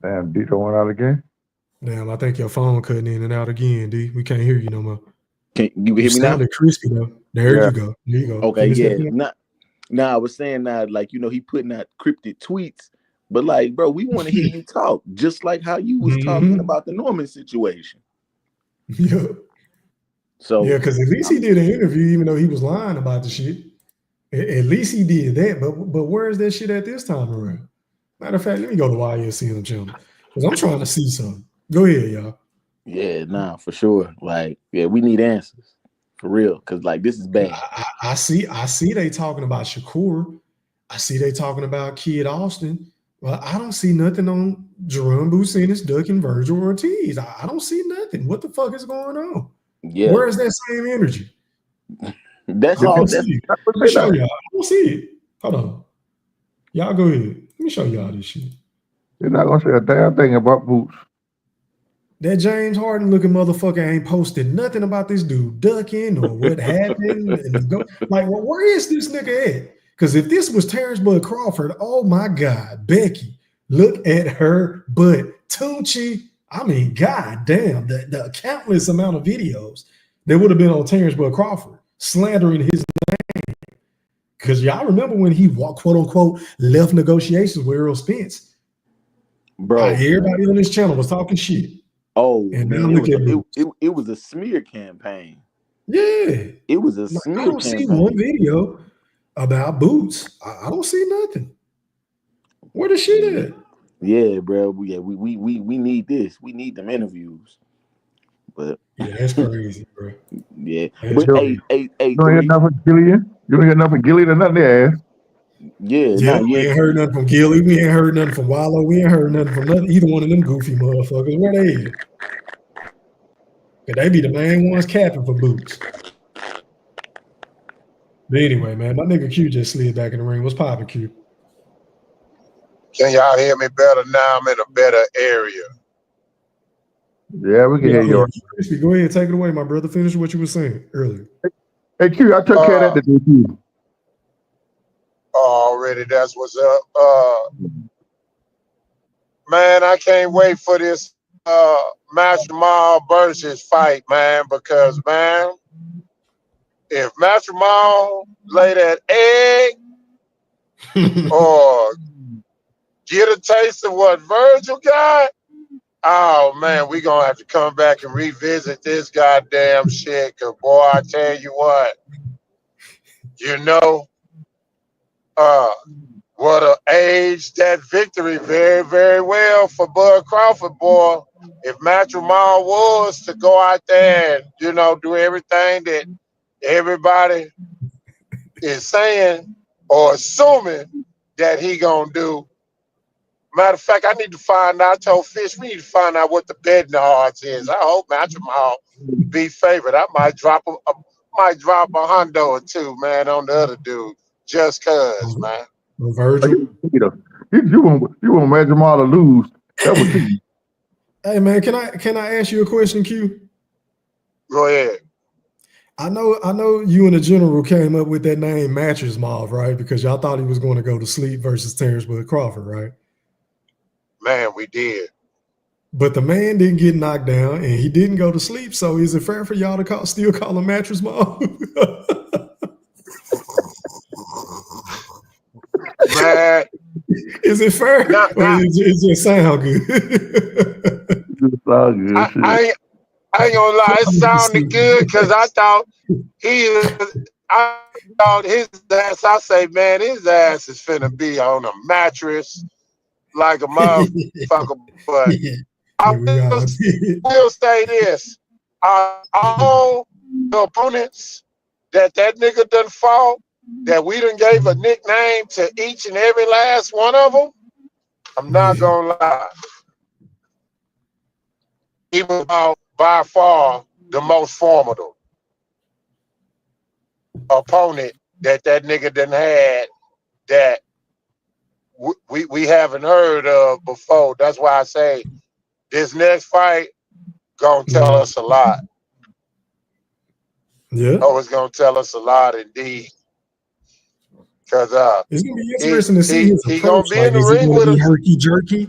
Damn, D went out again. Damn, I think your phone cutting in and out again, D. We can't hear you no more. Can you hear me now? Sounded crispy though. There you go. There you go. Okay, Now I was saying that, like, he putting out cryptic tweets, but like, bro, we want to hear you talk, just like how you was talking about the Norman situation. Yeah. So because at least he did an interview, even though he was lying about the shit. At least he did that. But where's that shit at this time around? Matter of fact, let me go to YSCM channel because I'm trying to see something. Go ahead, y'all. Yeah, nah, for sure. Like, yeah, we need answers for real, because like this is bad. I see they talking about Shakur. I see they talking about Kid Austin. Well, I don't see nothing on Jaron Ennis, Duckn Vergil Ortiz. I don't see nothing. What the fuck is going on? Yeah, where is that same energy? That's all. Let me show y'all. I don't see it. Hold on. Y'all go ahead. Let me show y'all this shit. You're not gonna say a damn thing about Boots. That James Harden looking motherfucker ain't posted nothing about this dude ducking or what happened. Like, well, where is this nigga at? Because if this was Terrence Bud Crawford, oh my God, Becky, look at her butt. Tunchi, I mean, god damn, the countless amount of videos that would have been on Terrence Bud Crawford slandering his name. Because y'all remember when he quote unquote left negotiations with Earl Spence. Bro, everybody on this channel was talking shit. Oh, and man, it was a smear campaign. Yeah, it was a smear campaign. I don't see one video About Boots. I don't see nothing. Where the shit at? Yeah, bro. We need this. We need them interviews. But yeah, that's crazy, bro. Yeah, That's but crazy. You don't hear nothing from Gillian? You don't hear nothing from Gillian or nothing there? Yeah, Yeah, we ain't heard nothing from Gilly. We ain't heard nothing from Wallow. We ain't heard nothing from either one of them goofy motherfuckers. Where they at? Cause they be the main ones capping for Boots. But anyway, man, my nigga Q just slid back in the ring. What's poppin', Q? Can y'all hear me better now? I'm in a better area. Yeah, we can hear you. Go ahead, take it away, my brother. Finish what you were saying earlier. Hey, Q, I took care of that today, too. Already, that's what's up. Man, I can't wait for this Master Mall versus fight, man, because, man, if Master Mall lay that egg or get a taste of what Virgil got, oh, man, we going to have to come back and revisit this goddamn shit, because, boy, I tell you what, you know, would have aged that victory very, very well for Bud Crawford, boy. If Matrimony was to go out there and, you know, do everything that everybody is saying or assuming that he gonna do. Matter of fact, I need to find out. I told Fish we need to find out what the betting odds is. I hope Matrimony be favored. I might drop a hundo or two, man, on the other dude, just cause, man. Virgil. You want Magic Mall to lose. That was key. Hey man, can I ask you a question, Q? Go ahead. I know you and the general came up with that name Mattress Mall, right? Because y'all thought he was going to go to sleep versus Terrence Bud Crawford, right? Man, we did. But the man didn't get knocked down and he didn't go to sleep. So is it fair for y'all to still call him Mattress Mall? Man, is it fair? Or it just sound good? I ain't gonna lie, it sounded good because I thought his ass, I say, man, his ass is finna be on a mattress like a motherfucker. But I will say this, all the opponents that nigga done fought, that we done gave a nickname to each and every last one of them, I'm not gonna lie. He was by far the most formidable opponent that nigga done had that we haven't heard of before. That's why I say this next fight gonna tell us a lot. Yeah. Oh, it's gonna tell us a lot indeed. Cause it's gonna be interesting to see his he approach. gonna be in the is he ring gonna with be us. herky jerky?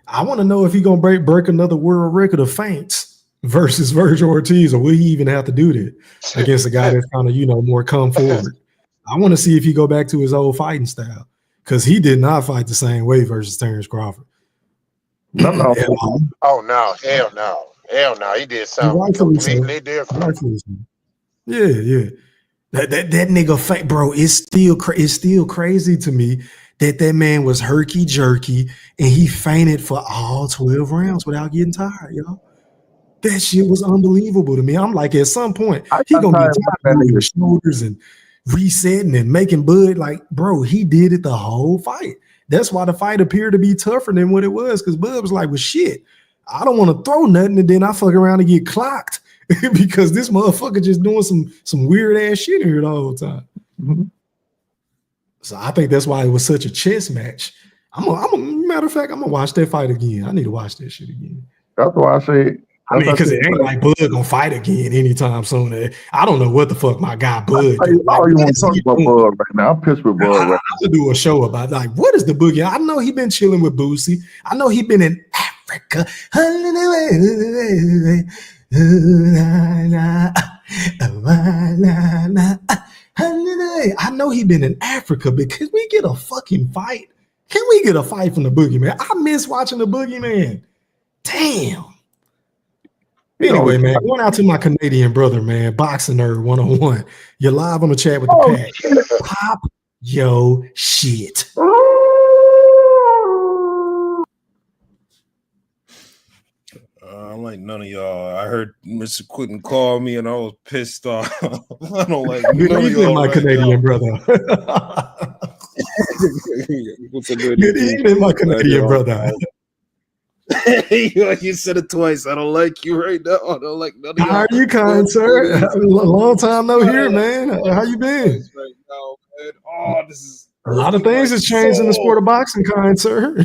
I want to know if he gonna break another world record of feints versus Vergil Ortiz, or will he even have to do that against a guy that's kind of more come forward? I want to see if he go back to his old fighting style, because he did not fight the same way versus Terrence Crawford. Oh no, hell no, he did something completely different. Yeah. That nigga fake, bro. It's still crazy to me that man was herky jerky and he fainted for all 12 rounds without getting tired, y'all. That shit was unbelievable to me. I'm like, at some point he gonna get tired of moving his shoulders and resetting and making Bud like, bro. He did it the whole fight. That's why the fight appeared to be tougher than what it was, because Bud was like, well, shit, I don't want to throw nothing and then I fuck around and get clocked. Because this motherfucker just doing some weird ass shit here the whole time. Mm-hmm. So I think that's why it was such a chess match. Matter of fact, I'm gonna watch that fight again. I need to watch that shit again. That's why I say. Because it ain't like Bud gonna fight again anytime soon. I don't know what the fuck my guy Bud. You want to talk about Bud right now? I'm pissed with Bud right now. I have to do a show about what is the boogie? I know he been chilling with Bozy. I know he been in Africa. I know he been in Africa, but can we get a fucking fight? Can we get a fight from the boogeyman? I miss watching the boogeyman. Damn. Anyway, man, going out to my Canadian brother, man, Boxing Nerd 101. You're live on the chat with the pack. your shit. I'm like none of y'all. I heard Mr. Quentin call me and I was pissed off. I don't like Good none of evening, y'all my right Canadian now. brother. What's a good Good evening, my Canadian brother. You said it twice. I don't like you right now. I don't like none of y'all. How are you, kind sir? Long time no hear, man. How you been? Right now, man. Oh, this is A lot of things has changed in the sport of boxing, kind sir,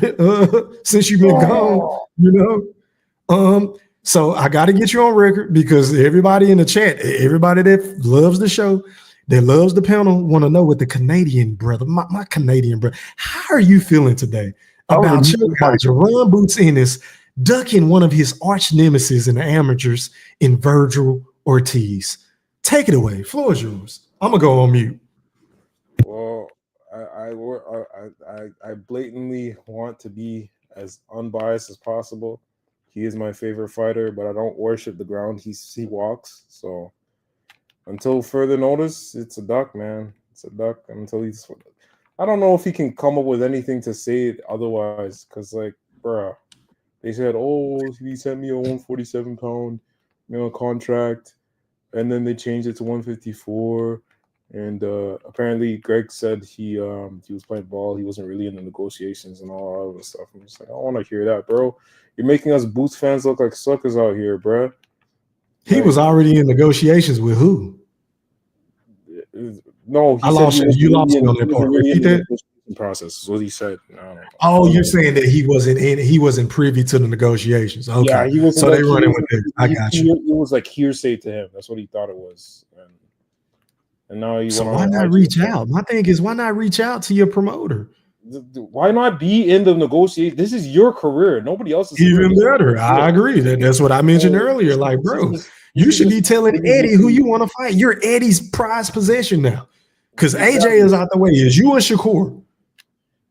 since you've been gone. You know. So I got to get you on record because everybody in the chat, everybody that loves the show, that loves the panel, want to know what the Canadian brother, my Canadian brother, how are you feeling today about your guy, Jaron Boots Ennis, ducking one of his arch nemesis in the amateurs in Vergil Ortiz? Take it away. Floor is yours. I'm gonna go on mute. Well, I blatantly want to be as unbiased as possible. He is my favorite fighter, but I don't worship the ground he walks. So until further notice, it's a duck, man. It's a duck until he's. I don't know if he can come up with anything to say it otherwise, because like, bruh, they said, oh, he sent me a 147-pound, contract, and then they changed it to 154. And apparently, Greg said he was playing ball. He wasn't really in the negotiations and all that other stuff. I'm just like, I don't want to hear that, bro. You're making us Boots fans look like suckers out here, bro. He was already in negotiations with who? No, I lost you. You lost me on that part. Repeat that. Process is what he said. Oh, you're saying that he wasn't privy to the negotiations. Okay, yeah, he was. So they running with this. I got you. It was like hearsay to him. That's what he thought it was. And now he. So why not reach out? My thing is, why not reach out to your promoter? Why not be in the negotiation? This is your career. Nobody else's. Even better. I agree. That's what I mentioned earlier. Like, bro, you should be telling Eddie who you want to fight. You're Eddie's prized possession now, because AJ is out the way. Is you and Shakur?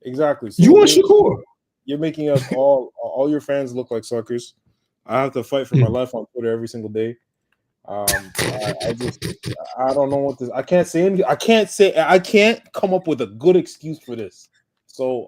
Exactly. So you and Shakur. You're making us all your fans look like suckers. I have to fight for my life on Twitter every single day. I don't know what this. I can't say anything. I can't come up with a good excuse for this. So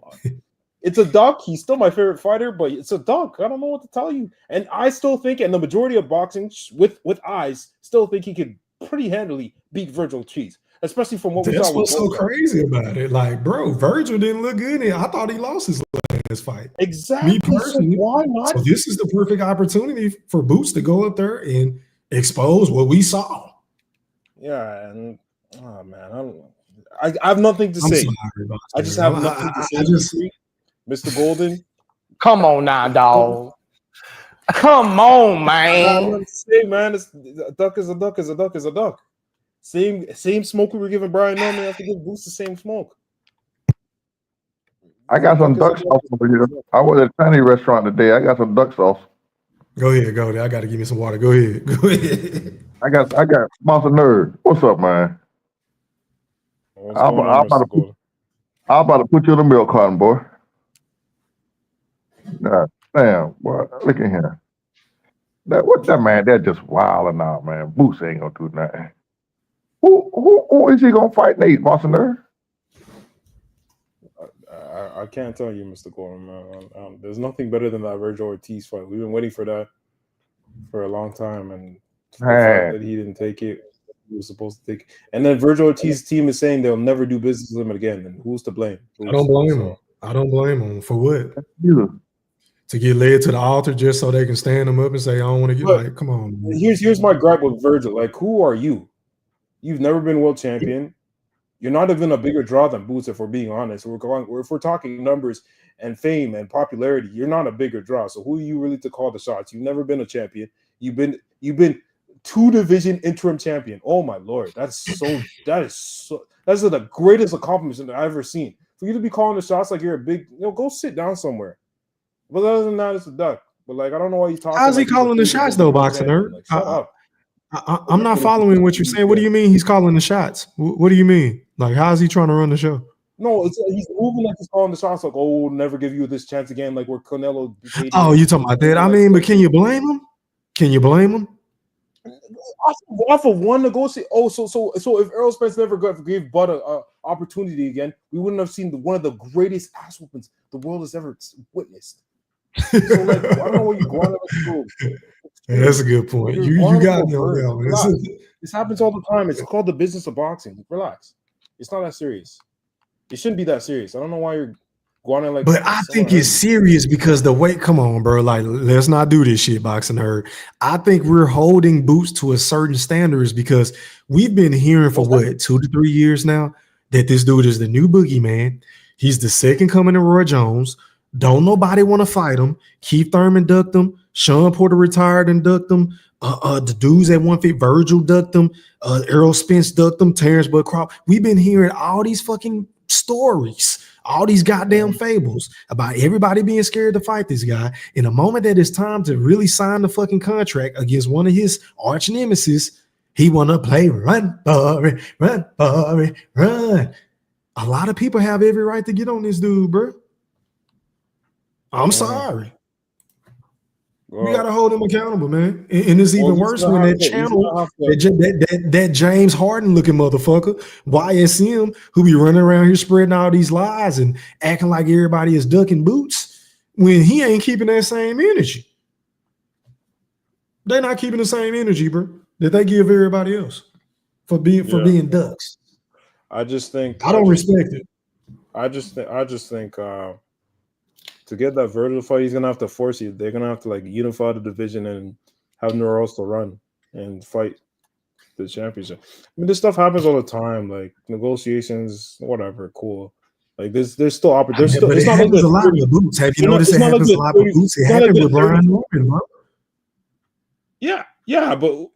it's a duck. He's still my favorite fighter, but it's a duck. I don't know what to tell you. And I still think, and the majority of boxing with eyes still think he could pretty handily beat Vergil Ortiz, especially from what we saw. That's what's so crazy about it. Like, bro, Vergil didn't look good. I thought he lost his last fight. Exactly. Me personally. So why not? So this is the perfect opportunity for Boots to go up there and expose what we saw. Yeah, and oh man, I have nothing to say. I just have nothing to say. Mr. Golden. Come on now, dog. Come on, man. Say, man, a duck is a duck is a duck is a duck. Same smoke we were giving Brian Norman. I have to give Boots the same smoke. I got some duck sauce over here. I was at a Chinese restaurant today. I got some duck sauce. Go ahead, go there. I got to give me some water. Go ahead. Go ahead. I got Monster Nerd. What's up, man? I'm about to put you in the milk carton, boy. Nah, damn, boy. Look at him. That man? That just wilding out, man. Boots ain't gonna do nothing. Who is he gonna fight? Nate, Monster Nerd? I can't tell you, Mr. Gordon, man. There's nothing better than that Vergil Ortiz fight. We've been waiting for that for a long time, and the fact that he didn't take it, he was supposed to take it. And then Vergil Ortiz's team is saying they'll never do business with him again. And who's to blame? I don't blame him. I don't blame him. For what? To get led to the altar just so they can stand him up and say, I don't want to get like, come on. Man. Here's my gripe with Vergil. Like, who are you? You've never been world champion. You're not even a bigger draw than Boots, if we're being honest. If we're talking numbers and fame and popularity, you're not a bigger draw. So who are you really to call the shots? You've never been a champion. You've been 2-division interim champion. Oh my Lord, that's the greatest accomplishment I've ever seen. For you to be calling the shots like you're a big, go sit down somewhere. But other than that, it's a duck. But like, I don't know why he's talking. How's he calling the shots though, Boxing Nerd? Like, shut up. I'm not following what you're saying. What do you mean he's calling the shots? What do you mean? Like, how is he trying to run the show? No, he's moving like he's calling the shots. Like, oh, we'll never give you this chance again. Like, we're Canelo. Oh, you talking about that? I mean, but can you blame him? Can you blame him? Off of one negotiation. Oh, so if Errol Spence never gave Bud a opportunity again, we wouldn't have seen one of the greatest ass whoopings the world has ever witnessed. So like, I don't know what you're going to do. That's a good point. You got me on that one. This happens all the time. It's called the business of boxing. Relax. It's not that serious. It shouldn't be that serious. I don't know why you're going like. But I think it's serious because the weight. Come on, bro. Like, let's not do this shit, Boxing Herd. I think we're holding Boots to a certain standards because we've been hearing for 2 to 3 years now that this dude is the new boogeyman. He's the second coming of Roy Jones. Don't nobody want to fight him. Keith Thurman ducked him. Sean Porter retired and ducked him. The dudes at 150, Virgil ducked him. Errol Spence ducked him. Terrence Bud Crawford. We've been hearing all these fucking stories, all these goddamn fables about everybody being scared to fight this guy. In a moment that it's time to really sign the fucking contract against one of his arch nemesis, he want to play run for it, run for it, run. A lot of people have every right to get on this dude, bro. I'm sorry. We gotta hold him accountable, man. And it's even worse when that channel, that James Harden looking motherfucker, YSM, who be running around here spreading all these lies and acting like everybody is ducking Boots when he ain't keeping that same energy. They're not keeping the same energy, bro, that they give everybody else for being ducks. I just think I don't respect it. I just think to get that Virgil fight, he's gonna have to force you. They're gonna have to like unify the division and have nowhere else to run and fight the championship. I mean, this stuff happens all the time, like negotiations, whatever, cool. Like there's still opportunity. But it happens a lot with Boots. Have you noticed it happens a lot with Boots? It happened with Brian Norman, bro. Yeah, but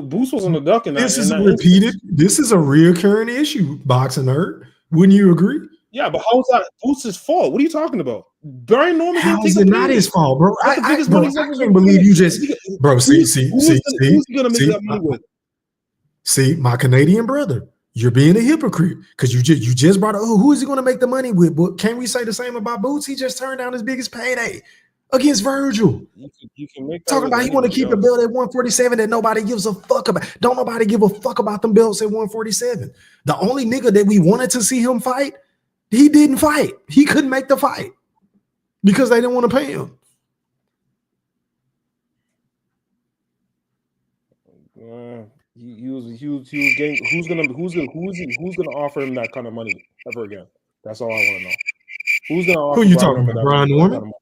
Boots was on the duck, and this is repeated. This is a reoccurring issue, Boxing Nerd. Wouldn't you agree? Yeah, but how is that Boots' fault? What are you talking about? Brian Norman. How is it not his fault, bro? I can't believe you just, bro. Who's he gonna make that money with? See, my Canadian brother, you're being a hypocrite because you just brought up. Oh, who is he gonna make the money with? But can we say the same about Boots? He just turned down his biggest payday against Virgil. You can make that talking about he want to keep a belt at 147 that nobody gives a fuck about. Don't nobody give a fuck about them belts at 147. The only nigga that we wanted to see him fight, he didn't fight. He couldn't make the fight because they didn't want to pay him. Who's gonna offer him that kind of money ever again? That's all I want to know. Who's gonna offer? Who are you talking about? Brian Norman?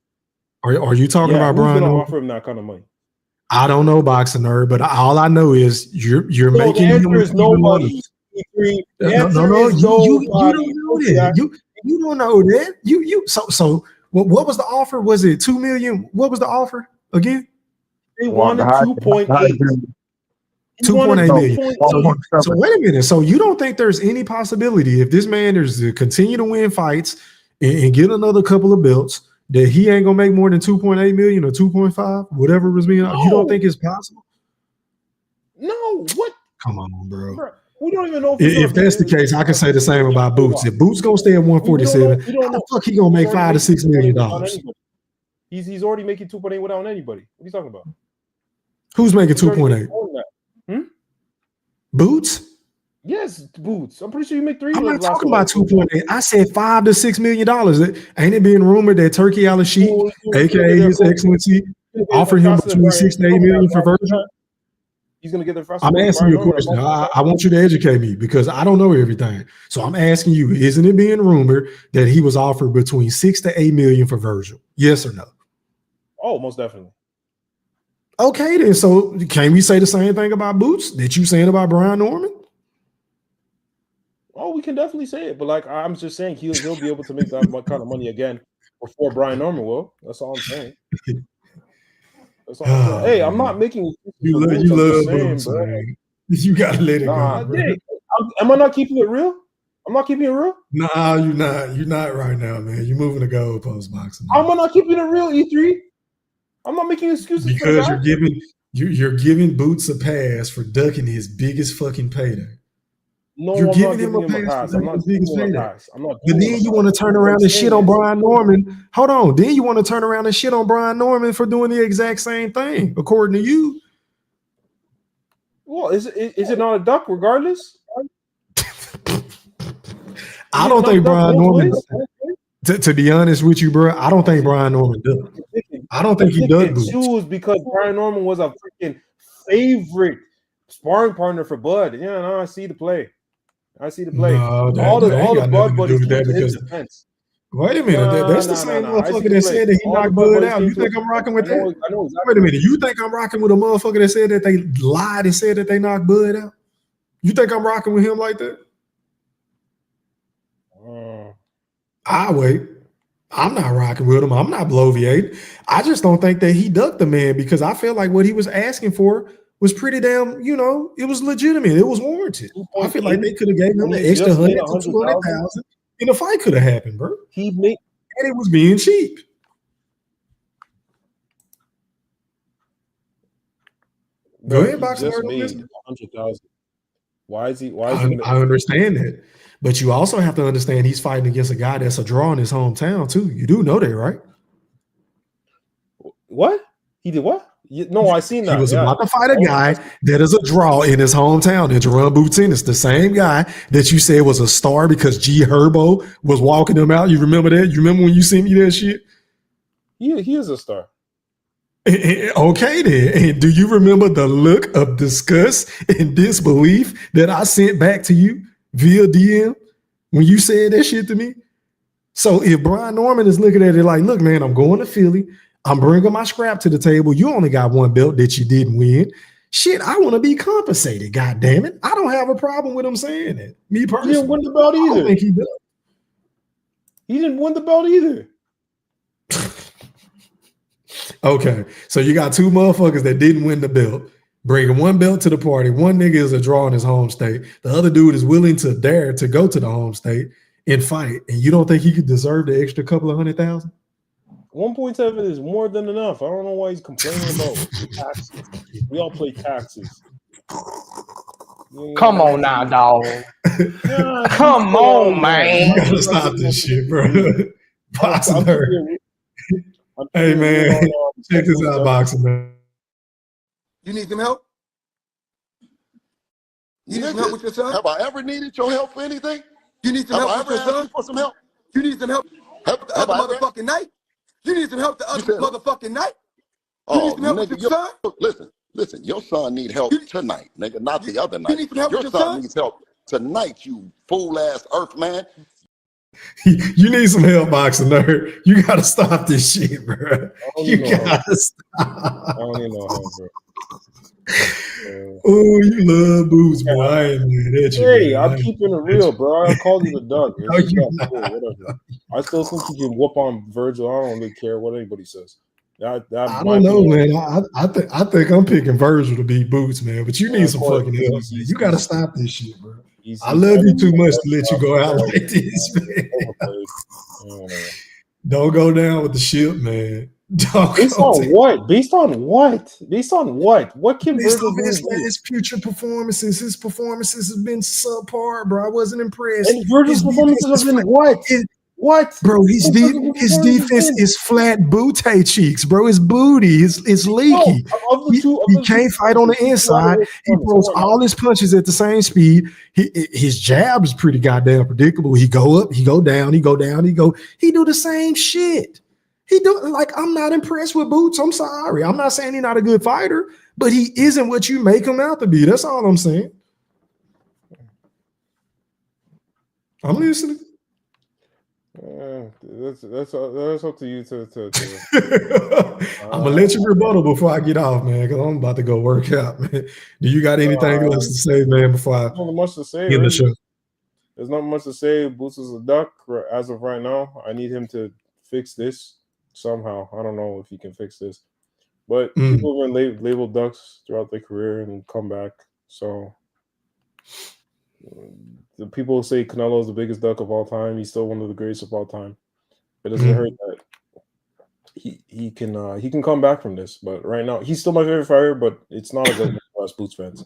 Are you talking about Brian Norman? Offer him that kind of money? I don't know, Boxing Nerd, but all I know is you're making him nobody. You don't know that. You don't know that. So what was the offer? Was it 2 million? What was the offer again? They wanted 2.8. 2.8 million. So wait a minute. So you don't think there's any possibility if this man is to continue to win fights and get another couple of belts that he ain't gonna make more than 2.8 million or 2.5, whatever was being? No. You don't think it's possible? No. What? Come on, bro. We don't even know if that's the case. I can say the same about Boots. If Boots gonna stay at 147, how the fuck he gonna make $5 to $6 million? He's already making 2.8 without anybody. What are you talking about? Who's making 2.8? Boots? Yes, Boots. I'm pretty sure you make 3. I'm not talking about 2.8. I said $5 to $6 million. Ain't it being rumored that Turkey Al-Sheikh, aka His Excellency, offered him between 6 to 8 million for Virgil? He's gonna get there first. I'm asking you a question. I want you to educate me because I don't know everything. So I'm asking you: isn't it being rumored that he was offered between 6 to 8 million for Virgil? Yes or no? Oh, most definitely. Okay, then. So can we say the same thing about Boots that you saying about Brian Norman? Oh, we can definitely say it, but like I'm just saying, he'll be able to make that kind of money again before Brian Norman will. That's all I'm saying. Hey, I'm not making you love Boots, man. You gotta let it go. Am I not keeping it real? I'm not keeping it real. Nah, you're not. You're not right now, man. You're moving the goalpost, Boxing. Am I not keeping it real, E3? I'm not making excuses because you're giving Boots a pass for ducking his biggest fucking payday. No, you're giving him a pass. I'm not giving him a pass. But then you want to turn around and shit on Brian Norman. Hold on. Then you want to turn around and shit on Brian Norman for doing the exact same thing, according to you. Well, is it not a duck regardless? I don't think Brian Norman. To be honest with you, bro, I don't think Brian Norman does. I don't think he does. Choose because Brian Norman was a freaking favorite sparring partner for Bud. Yeah, no, I see the play. I see the play. No, all the Bud buddies came to his defense. Wait a minute, that's the same motherfucker that said that he knocked Bud out. You think I'm rocking with that? I know exactly. Wait a minute, you think I'm rocking with a motherfucker that said that they lied and said that they knocked Bud out? You think I'm rocking with him like that? I wait. I'm not rocking with him. I'm not bloviating. I just don't think that he ducked the man because I feel like what he was asking for was pretty damn, it was legitimate. It was warranted. I feel like they could have gave him the extra 100 to 200,000 and the fight could have happened, bro. And it was being cheap. Go ahead, boxing. Just made 100,000. Why is he? I understand that, but you also have to understand he's fighting against a guy that's a draw in his hometown too. You do know that, right? What? He did what? No, I seen that. He was about to fight a guy that is a draw in his hometown. And Jaron Ennis, the same guy that you said was a star because G Herbo was walking him out. You remember that? You remember when you sent me that shit? Yeah, he is a star. Okay, then. And do you remember the look of disgust and disbelief that I sent back to you via DM when you said that shit to me? So if Brian Norman is looking at it like, look, man, I'm going to Philly. I'm bringing my scrap to the table. You only got one belt that you didn't win. Shit, I want to be compensated. God damn it. I don't have a problem with him saying that. Me personally. He didn't win the belt either. I don't think he does. He didn't win the belt either. Okay, so you got two motherfuckers that didn't win the belt, bringing one belt to the party. One nigga is a draw in his home state. The other dude is willing to dare to go to the home state and fight. And you don't think he could deserve the extra couple of 100,000? 1.7 is more than enough. I don't know why he's complaining about taxes. We all pay taxes. Come on now, dog. Come on, man. You gotta stop this shit, bro. Boxing hurt. Hey, man, check this out, boxing, man. You need some help? You need some help with your son? Have I ever needed your help for anything? You need some help with your son? For some help? You need some help the other motherfucking night? You need some help the other motherfucking night? You need some help with your son? Listen, your son need help tonight, nigga, not the other night. You need some help with your son? Needs help tonight, you fool-ass earth man. You need some help, boxing nerd. You gotta stop this shit, bro. You gotta stop. I don't need no help, bro. Oh, you love boots, boy. I ain't mad at you. Hey, man. I'm keeping it real, bro. I called you the duck. Whatever. I still think you can whoop on Virgil. I don't really care what anybody says. I don't know, man. I think I'm picking Virgil to beat Boots, man. But you need some fucking help, man. You gotta stop this shit, bro. I love you too much to let you go out like this, man. Don't go down with the ship, man. Based on what? Based on what? Based on what? What can Virgil do? His future performances, his performances have been subpar, bro. I wasn't impressed. And Virgil's performances have been what? What? Bro, his defense is flat bootay cheeks, bro. His booty is leaky. He can't fight on the inside. He throws all his punches at the same speed. His jab is pretty goddamn predictable. He go up, he go down, he go down, he do the same shit. I'm not impressed with Boots. I'm sorry. I'm not saying he's not a good fighter, but he isn't what you make him out to be. That's all I'm saying. I'm listening. That's up to you to I'm gonna let you rebuttal before I get off, man, because I'm about to go work out, man. Do you got anything else to say, man, before I not much to say, end the show? There's not much to say. Boots is a duck as of right now. I need him to fix this somehow. I don't know if he can fix this, but people have been labeled ducks throughout their career and come back. So the people say Canelo is the biggest duck of all time. He's still one of the greatest of all time. It doesn't hurt that he can come back from this. But right now, he's still my favorite fighter. But it's not a good look for us Boots fans.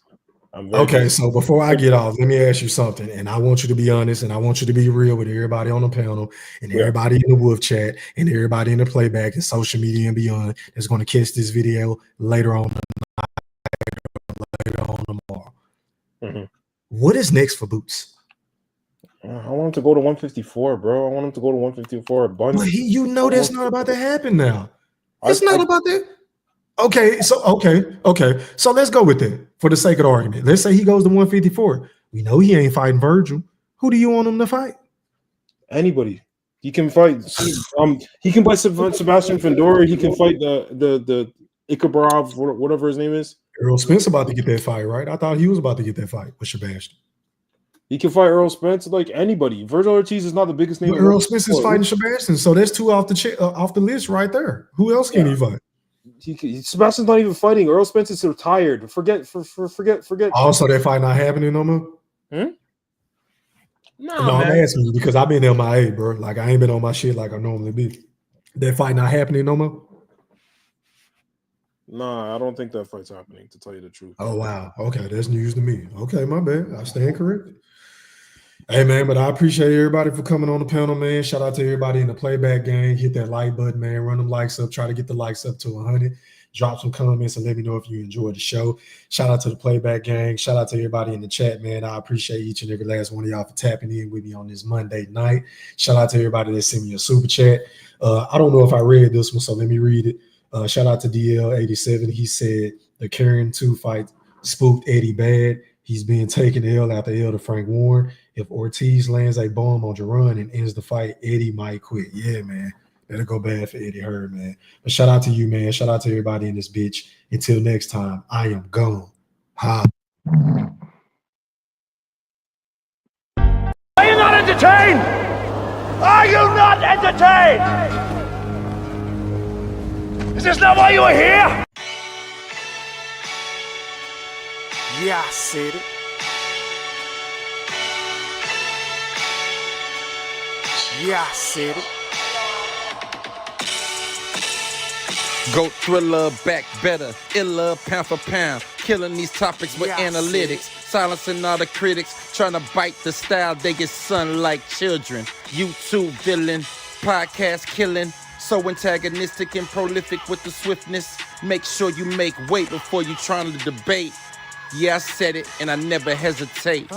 Okay, so before I get off, let me ask you something, and I want you to be honest, and I want you to be real with everybody on the panel, and everybody in the Wolf chat, and everybody in the playback and social media and beyond that's going to catch this video later on tonight, later on tomorrow. What is next for Boots? I want him to go to 154, bro. I want him to go to 154 a bunch. But that's not about to happen now. It's not about that. Okay, so let's go with that for the sake of the argument. Let's say he goes to 154. We know he ain't fighting Vergil. Who do you want him to fight? Anybody. He can fight. He can fight Sebastian Fedor. He can fight the Ikabarov, whatever his name is. Errol Spence about to get that fight, right? I thought he was about to get that fight with Sebastian. He can fight Errol Spence, like anybody. Vergil Ortiz is not the biggest name. Errol Spence is fighting Sebastian, so that's two off the list right there. Who else can he fight? Sebastian's not even fighting. Errol Spence is retired. Forget. Also, that fight not happening no more. No, I'm asking you because I've been MIA, bro. Like I ain't been on my shit like I normally be. That fight not happening no more. Nah, I don't think that fight's happening. To tell you the truth. Oh wow. Okay, that's news to me. Okay, my bad. I stand corrected. Hey man, but I appreciate everybody for coming on the panel, man. Shout out to everybody in the playback gang. Hit that like button, man. Run them likes up. Try to get the likes up to 100. Drop some comments and let me know if you enjoyed the show. Shout out to the playback gang. Shout out to everybody in the chat, man. I appreciate each and every last one of y'all for tapping in with me on this Monday night. Shout out to everybody that sent me a super chat. I don't know if I read this one, so let me read it. Shout out to DL87. He said the Karen 2 fight spooked Eddie bad. He's being taken L after L to Frank Warren. If Ortiz lands a bomb on Jaron and ends the fight, Eddie might quit. Yeah, man. That'll go bad for Eddie Heard, man. But shout out to you, man. Shout out to everybody in this bitch. Until next time, I am gone. Ha. Are you not entertained? Are you not entertained? Is this not why you are here? Yeah, I said it. Yeah, I said it. Goat thriller, back better, iller, pound for pound. Killing these topics with analytics. Silencing all the critics, trying to bite the style. They get sun like children. YouTube villain, podcast killing. So antagonistic and prolific with the swiftness. Make sure you make weight before you trying to debate. Yeah, I said it, and I never hesitate.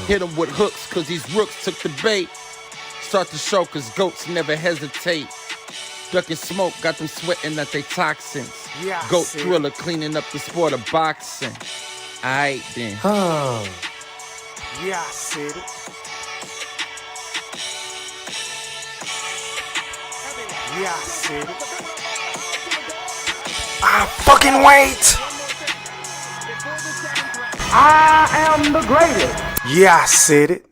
Hit them with hooks, cause these rooks took the bait. Start the show, cause goats never hesitate. Ducking smoke, got them sweating at they toxins. Yeah, Goat thriller, cleaning up the sport of boxing. Aight then. Yeah, I said it. Yeah, I said it. I fucking wait. I am the greatest. Yeah, I said it.